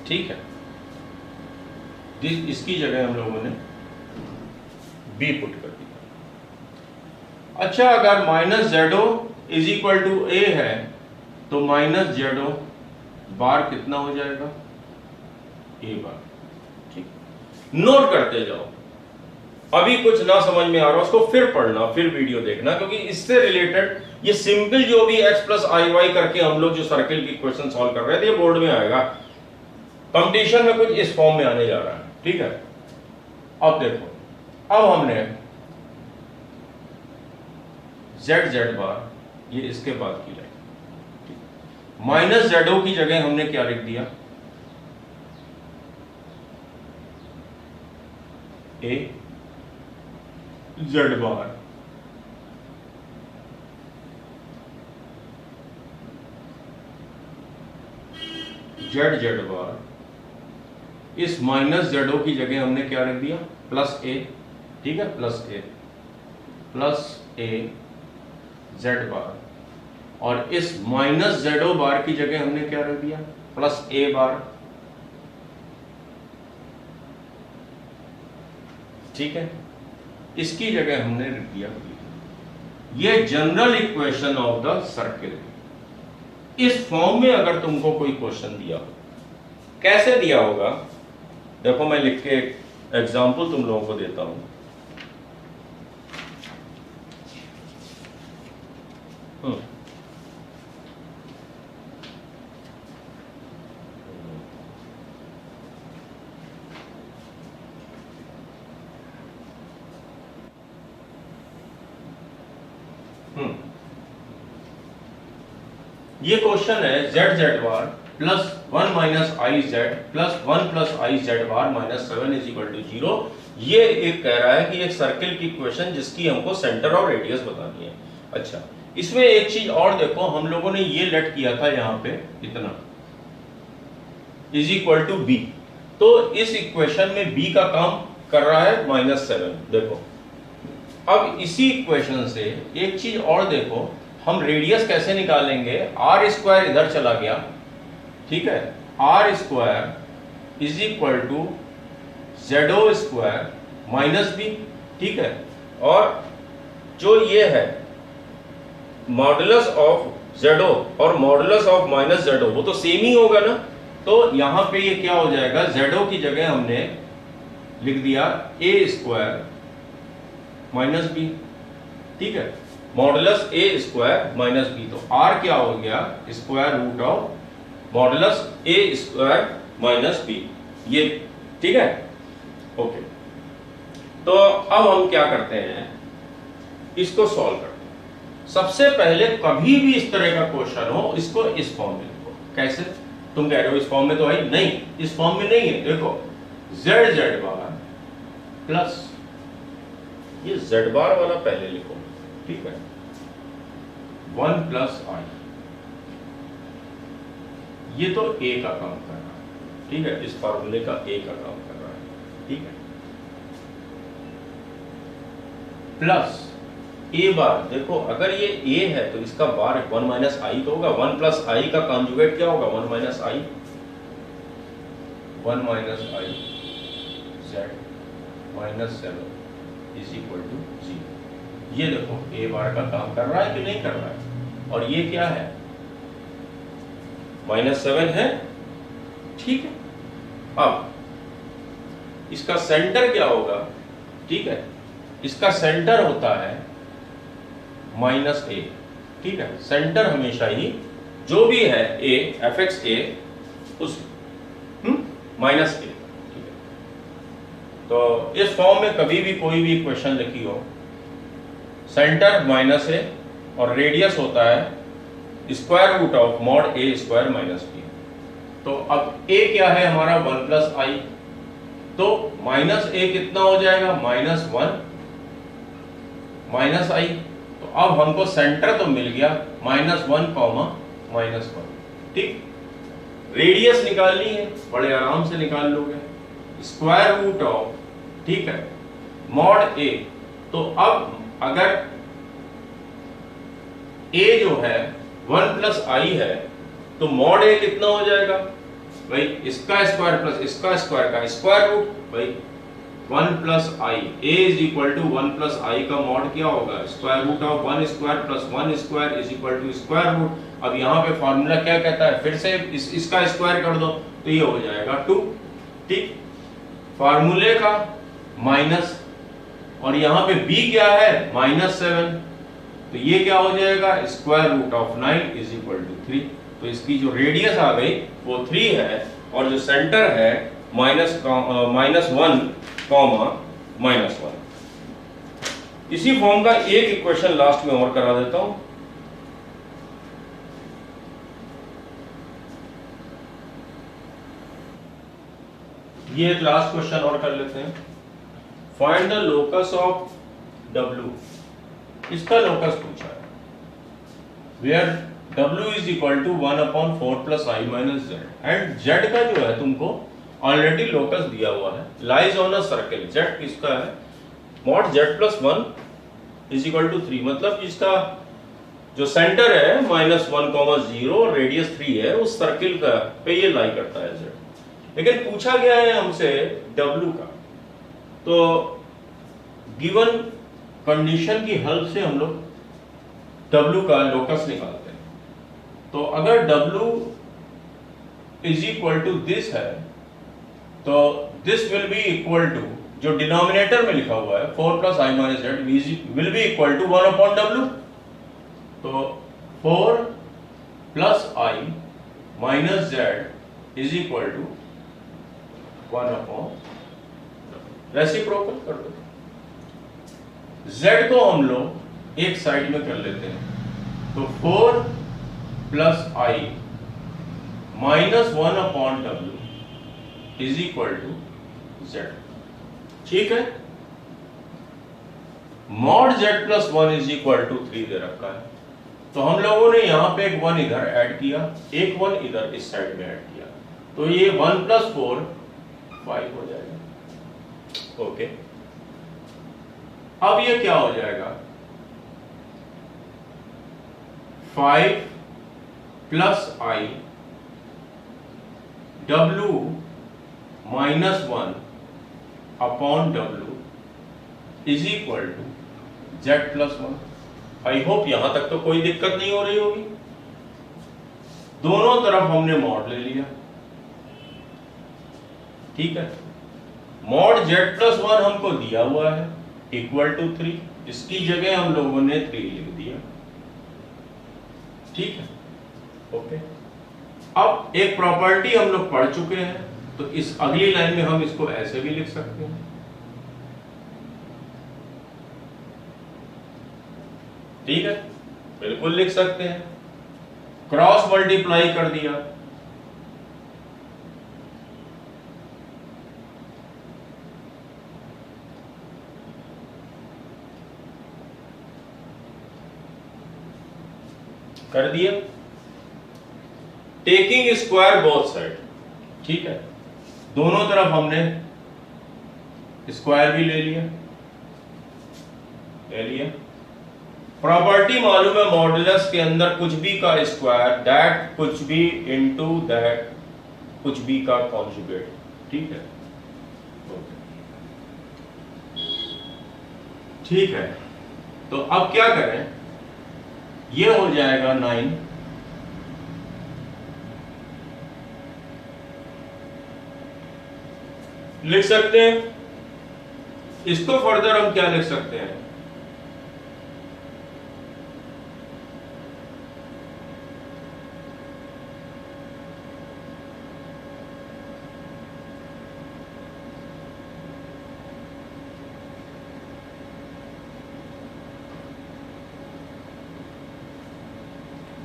ठीक है, इसकी जगह हम लोगों ने b पुट कर दिया। अच्छा, अगर minus z o is equal to a है तो माइनस जेडो बार कितना हो जाएगा, a बार। ठीक, नोट करते जाओ, अभी कुछ ना समझ में आ रहा उसको फिर पढ़ना, फिर वीडियो देखना, क्योंकि इससे रिलेटेड ये सिंपल जो भी x प्लस आई वाई करके हम लोग जो सर्किल की क्वेश्चन सॉल्व कर रहे थे, ये बोर्ड में आएगा, कंपटीशन में कुछ इस फॉर्म में आने जा रहा है। ठीक है, अब देखो, अब हमने z बार, ये इसके बाद की लाइन, माइनस जेडो की जगह हमने क्या लिख दिया, a z बार z बार, इस माइनस जेडो की जगह हमने क्या लिख दिया, प्लस a। ठीक है, प्लस a z बार, और इस माइनस जेडो बार की जगह हमने क्या रख दिया, प्लस a बार। ठीक है, इसकी जगह हमने लिख दिया ये general equation of the circle. इस फॉर्म में अगर तुमको कोई क्वेश्चन दिया हो, कैसे दिया होगा, देखो मैं लिख के एग्जांपल तुम लोगों को देता हूं। ये क्वेश्चन है z bar plus 1 minus i z plus 1 plus i z bar minus 7 is equal to 0। ये एक कह रहा है कि एक सर्किल की इक्वेशन जिसकी हमको सेंटर और रेडियस बतानी है। अच्छा, इसमें एक चीज और देखो, हम लोगों ने ये लेट किया था यहां पे इतना इज इक्वल टू बी, तो इस इक्वेशन में बी का काम कर रहा है -7। देखो अब इसी इक्वेशन से एक चीज और देखो, हम रेडियस कैसे निकालेंगे, आर स्क्वायर इधर चला गया, ठीक है, r square is equal to z o square minus b, ठीक है, और जो ये है मॉडुलस ऑफ जेडो और मॉडुलस ऑफ माइनस जेडो वो तो सेम ही होगा ना, तो यहां पे ये क्या हो जाएगा, जेडो की जगह हमने लिख दिया ए स्क्वायर माइनस बी, ठीक है, modulus a square minus b, तो आर क्या हो गया, square root of modulus a square minus b, ये ठीक है, ओके। तो अब हम क्या करते हैं, इसको सॉल्व करते हैं। सबसे पहले कभी भी इस तरह का क्वेश्चन हो, इसको इस फॉर्म में लिखो। कैसे, तुम कह रहे हो इस फॉर्म में तो है नहीं, इस फॉर्म में नहीं है, देखो जेड जेड बार प्लस ये जेड बार वाला पहले लिखो, ठीक है, 1 प्लस आई, ये तो ए का काम कर रहा है, ठीक है, इस फॉर्मूले का ए का काम कर रहा है, ठीक है, प्लस ए बार, देखो अगर ये ए है तो इसका बार 1 माइनस आई तो होगा, 1 प्लस आई का कॉन्जुगेट क्या होगा, 1 minus i, 1 minus i z minus 7 is equal to 0। ये देखो ए बार का काम कर रहा है कि नहीं कर रहा है, और ये क्या है, -7 है, ठीक है। अब इसका सेंटर क्या होगा, ठीक है, इसका सेंटर होता है -a, ठीक है, सेंटर हमेशा ही जो भी है a fx a उस -a, ठीक है। तो इस फॉर्म में कभी भी कोई भी इक्वेशन लिखी हो, सेंटर -a और रेडियस होता है square root of mod a square minus b। तो अब a क्या है हमारा 1 प्लस आई, तो -a कितना हो जाएगा, -1 माइनस आई, तो अब हमको सेंटर तो मिल गया -1 -1, ठीक। रेडियस निकालनी है, बड़े आराम से निकाल लोगे, स्क्वायर रूट ऑफ, ठीक है, मॉड ए, तो अब अगर a जो है 1 प्लस आई है तो मॉड ए कितना हो जाएगा भाई, इसका स्क्वायर प्लस इसका स्क्वायर का स्क्वायर रूट, भाई 1 plus i, a is equal to 1 plus i का मॉड क्या होगा, square root of 1 square plus 1 square is equal to square root. अब यहाँ पे फॉर्मूला क्या कहता है, फिर से इसका स्क्वायर कर दो तो ये हो जाएगा 2, ठीक, फॉर्मूले का माइनस, और यहाँ पे b क्या है -7, तो ये क्या हो जाएगा, square root of 9 is equal to 3। तो इसकी जो रेडियस आ गई वो 3 है, और जो सेंटर है -1 -1। इसी फॉर्म का एक इक्वेशन लास्ट में और करा देता हूं, ये एक लास्ट क्वेश्चन और कर लेते हैं। Find the locus of W, इसका लोकस पूछा है, where W is equal to 1/4 plus i minus z, and z का जो है तुमको ऑलरेडी लोकस दिया हुआ है, lies on a circle, z किसका है, mod z plus 1 is equal to 3, मतलब इसका जो सेंटर है -1, 0, रेडियस 3 है, उस सर्किल का पे ये लाई करता है जेड। लेकिन पूछा गया है हमसे W का, तो गिवन कंडीशन की हेल्प से हम लोग W का लोकस निकालते हैं। तो अगर W is equal to this है, तो this will be equal to, जो डिनोमिनेटर में लिखा हुआ है 4 plus i minus z will be equal to 1/W, तो 4 plus i minus z is equal to 1/, reciprocal कर दो। z को हम लोग एक साइड में कर लेते हैं, तो 4 plus i minus 1/W is equal to z, ठीक है। Mod z plus 1 is equal to 3 दे रखा है, तो हम लोगों ने यहां पे एक 1 इधर ऐड किया, एक 1 इधर इस साइड में ऐड किया, तो ये 1 प्लस 4 5 हो जाएगा, ओके। अब ये क्या हो जाएगा, 5 plus i W minus 1 upon W is equal to Z plus 1। I hope यहां तक तो कोई दिक्कत नहीं हो रही होगी। दोनों तरफ हमने मॉड ले लिया, ठीक है। मॉड Z प्लस 1 हमको दिया हुआ है इक्वल टू 3, इसकी जगह हम लोगों ने 3 लिख दिया, ठीक है, ओके। अब एक प्रॉपर्टी हम लोग पढ़ चुके हैं, तो इस अगली लाइन में हम इसको ऐसे भी लिख सकते हैं, ठीक है, बिल्कुल लिख सकते हैं। क्रॉस मल्टीप्लाई कर दिया, कर दिया। टेकिंग स्क्वायर बोथ साइड, ठीक है, दोनों तरफ हमने स्क्वायर भी ले लिया, प्रॉपर्टी मालूम है मॉडुलस के अंदर कुछ भी का स्क्वायर दैट कुछ भी इनटू दैट कुछ भी का कॉन्जुगेट, ठीक है, ठीक है। तो अब क्या करें, ये हो जाएगा 9 लिख सकते हैं। इसको फर्दर हम क्या लिख सकते हैं,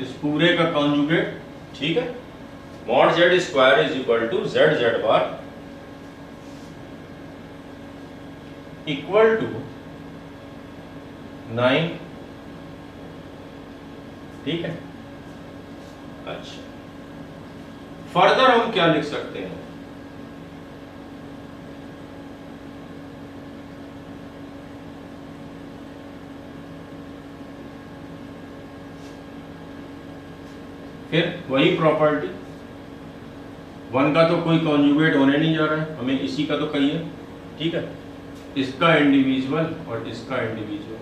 इस पूरे का कॉन्जुगेट, ठीक है, mod Z square is equal to Z bar equal to 9, ठीक है। अच्छा, फर्दर हम क्या लिख सकते हैं, फिर वही प्रॉपर्टी, 1 का तो कोई कॉन्जुगेट होने नहीं जा रहा है, हमें इसी का तो कहिए, ठीक है, इसका इंडिविजुअल और इसका इंडिविजुअल,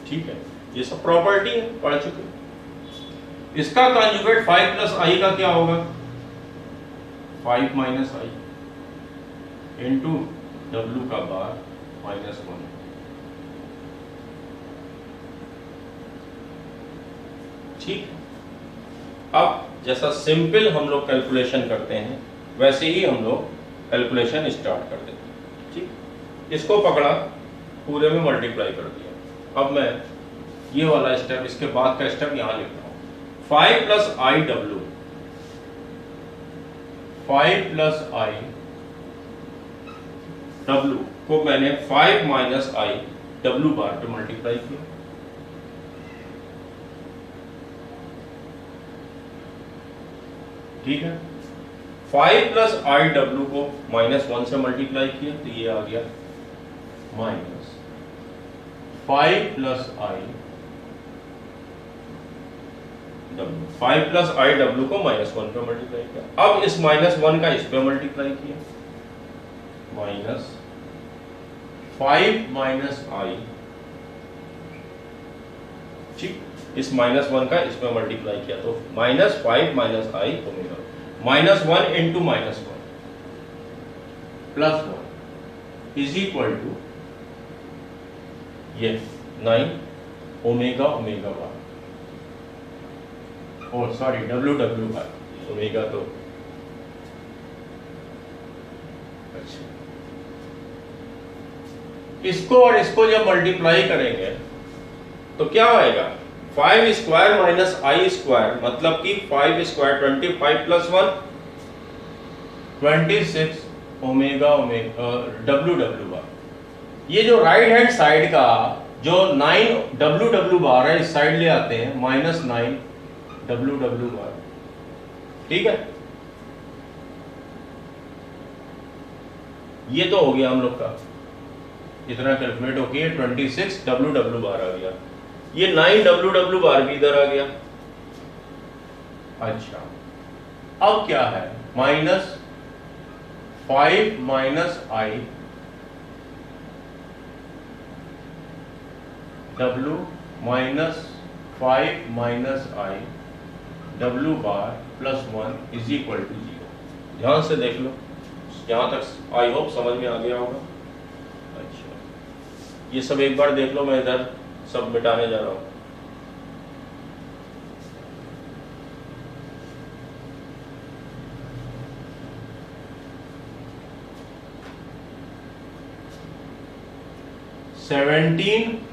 ठीक है, ये सब प्रॉपर्टी है, पढ़ चुके। इसका कॉन्जुगेट 5 प्लस आई का क्या होगा, 5 माइनस आई इंटू W का बार -1, ठीक। अब जैसा सिंपल हम लोग कैलकुलेशन करते हैं वैसे ही हम लोग कैलकुलेशन स्टार्ट कर देते हैं, ठीक। इसको पकड़ा, पूरे में मल्टीप्लाई कर दिया। अब मैं ये वाला स्टेप, इसके बाद का स्टेप यहां लिखता हूं, 5 plus i W, 5 plus i W को मैंने 5 माइनस आई W बार पे मल्टीप्लाई किया, ठीक है। 5 प्लस आई W को -1 से मल्टीप्लाई किया, तो ये आ गया minus 5 plus i W, 5 plus i W को -1 पे मल्टीप्लाई किया। अब इस -1 का इस पे मल्टीप्लाई किया, माइनस 5 माइनस आई, ठीक, इस -1 का इस पे मल्टीप्लाई किया, तो -5 minus i omega, -1 into -1 plus 1 is equal to ये 9 omega omega bar, oh sorry W bar, omega तो अच्छा, इसको और इसको जब मल्टीप्लाई करेंगे तो क्या आएगा, 5 स्क्वायर माइनस आई स्क्वायर, मतलब कि 5 square 25 plus 1 26 omega omega W बार। ये जो राइट हैंड साइड का जो 9 W बार है, इस साइड ले आते हैं, -9 W बार, ठीक है। ये तो हो गया हम लोग का, इतना कैलकुलेट होके 26 डब्ल्यू बार आ गया। ये 9 डब्ल्यू बार भी इधर आ गया। अच्छा, अब क्या है, -5 माइनस आई डब्ल्यू -5 माइनस आई डब्ल्यू bar plus 1 is equal to 0। ध्यान से देख लो, यहां तक आई होप समझ में आ गया होगा। अच्छा, ये सब एक बार देख लो, मैं इधर सब मिटाने जा रहा हूं।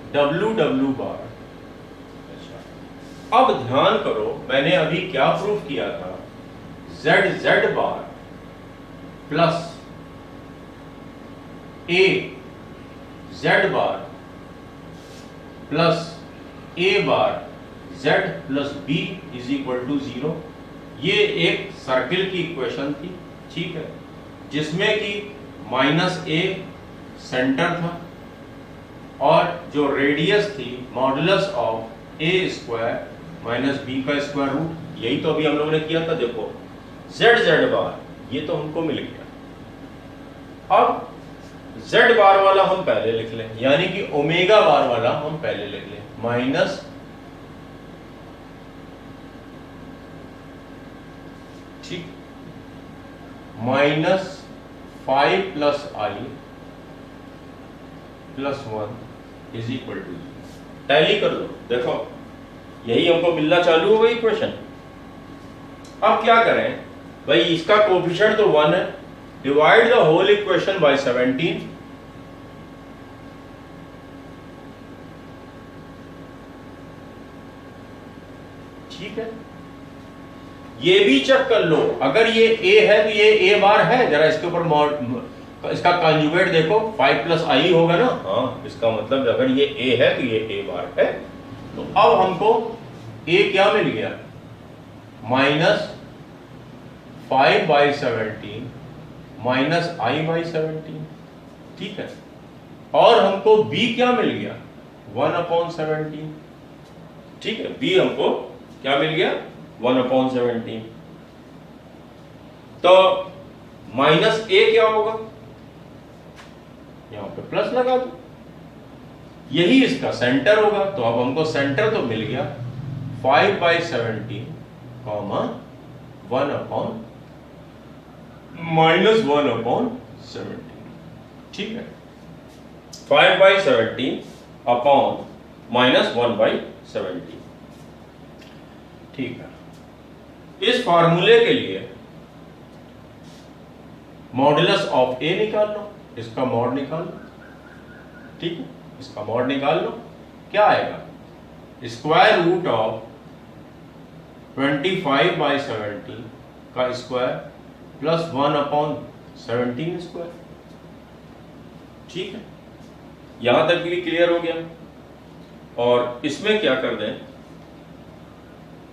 डब्ल्यू बार। अच्छा, अब ध्यान करो, मैंने अभी क्या प्रूफ किया था, z bar plus a z bar plus a bar z plus b is equal to 0। ये एक सर्किल की इक्वेशन थी, ठीक है, जिसमें कि -a सेंटर था और जो रेडियस थी modulus of a square minus b का स्क्वायर रूट। यही तो अभी हम लोगों ने किया था। देखो जेड बार ये तो हमको मिल गया। अब जेड बार वाला हम पहले लिख लें, यानी कि ओमेगा बार वाला हम पहले लिख लें, माइनस ठीक -5 plus i plus 1 is equal to 0। Tally कर लो, देखो यही हमको मिलना चालू हो गई इक्वेशन। अब क्या करें भाई, इसका कोफिशिएंट तो 1 है, divide the whole equation by 17। ठीक है, ये भी चेक कर लो, अगर ये a है तो ये a बार है। जरा इसके ऊपर इसका कंजुगेट देखो, 5 प्लस आई होगा ना। हाँ, इसका मतलब अगर ये a है तो ये a बार है। तो अब हमको a क्या मिल गया, -5/17 माइनस i/17। ठीक है, और हमको b क्या मिल गया, 1/17। ठीक है, b हमको क्या मिल गया, 1/17। तो माइनस a क्या होगा, यहां पे प्लस लगा दो, यही इसका सेंटर होगा। तो अब हमको सेंटर तो मिल गया 5/17 कॉमा 1/-1/17। ठीक है, 5/17 अपॉन -1/17। ठीक है, इस फार्मूले के लिए मॉडुलस ऑफ ए निकाल लो, इसका मॉड निकाल लो। ठीक है, इसका मॉड निकाल लो, क्या आएगा, स्क्वायर रूट ऑफ 25/17 का स्क्वायर प्लस 1/17 स्क्वायर। ठीक है, यहां तक भी क्लियर हो गया। और इसमें क्या कर दें,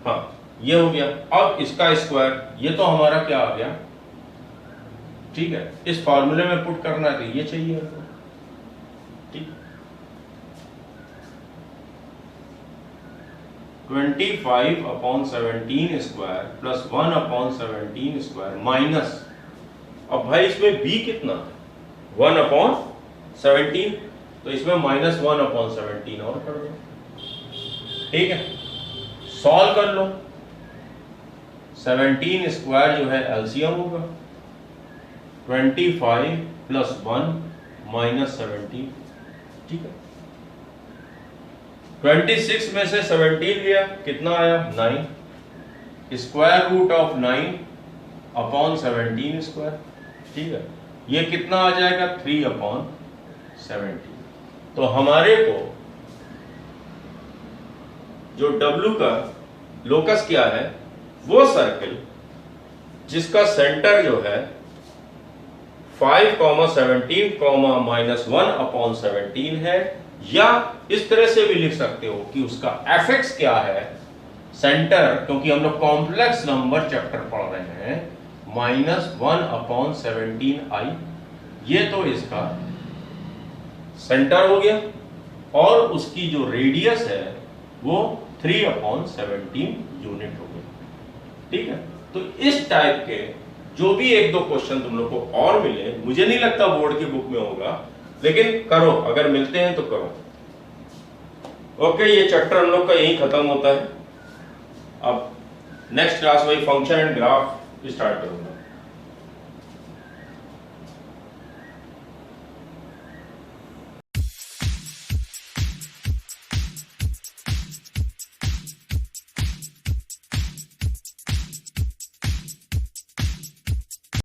हाँ ये हो गया। अब इसका स्क्वायर, ये तो हमारा क्या आ गया, ठीक है, इस फॉर्मूले में पुट करना है तो ये चाहिए आपको। ठीक, 25/17 स्क्वायर प्लस 1/17 स्क्वायर माइनस, अब भाई इसमें b कितना है, 1/17, तो इसमें -1/17 और कर दो। ठीक है, सॉल्व कर लो, 17 स्क्वायर जो है एलसीएम होगा, 25 प्लस 1 माइनस 17। ठीक है, 26 में से 17 लिया, कितना आया, 9, स्क्वायर रूट ऑफ 9/17 स्क्वायर। ठीक है, ये कितना आ जाएगा, 3/17। तो हमारे को जो W का लोकस क्या है, वो सर्किल जिसका सेंटर जो है 5,17, -1/17 है, या इस तरह से भी लिख सकते हो कि उसका एफएक्स क्या है, सेंटर, क्योंकि हम लोग कॉम्प्लेक्स नंबर चैप्टर पढ़ रहे हैं, -1/17i। ये तो इसका सेंटर हो गया और उसकी जो रेडियस है वो 3/17 यूनिट हो गई। ठीक है, तो इस टाइप के जो भी एक दो क्वेश्चन तुम लोग को और मिले, मुझे नहीं लगता बोर्ड की बुक में होगा, लेकिन करो, अगर मिलते हैं तो करो। ओके, ये चैप्टर हम लोग का यही खत्म होता है। अब नेक्स्ट क्लास वही फंक्शन एंड ग्राफ स्टार्ट करूंगा।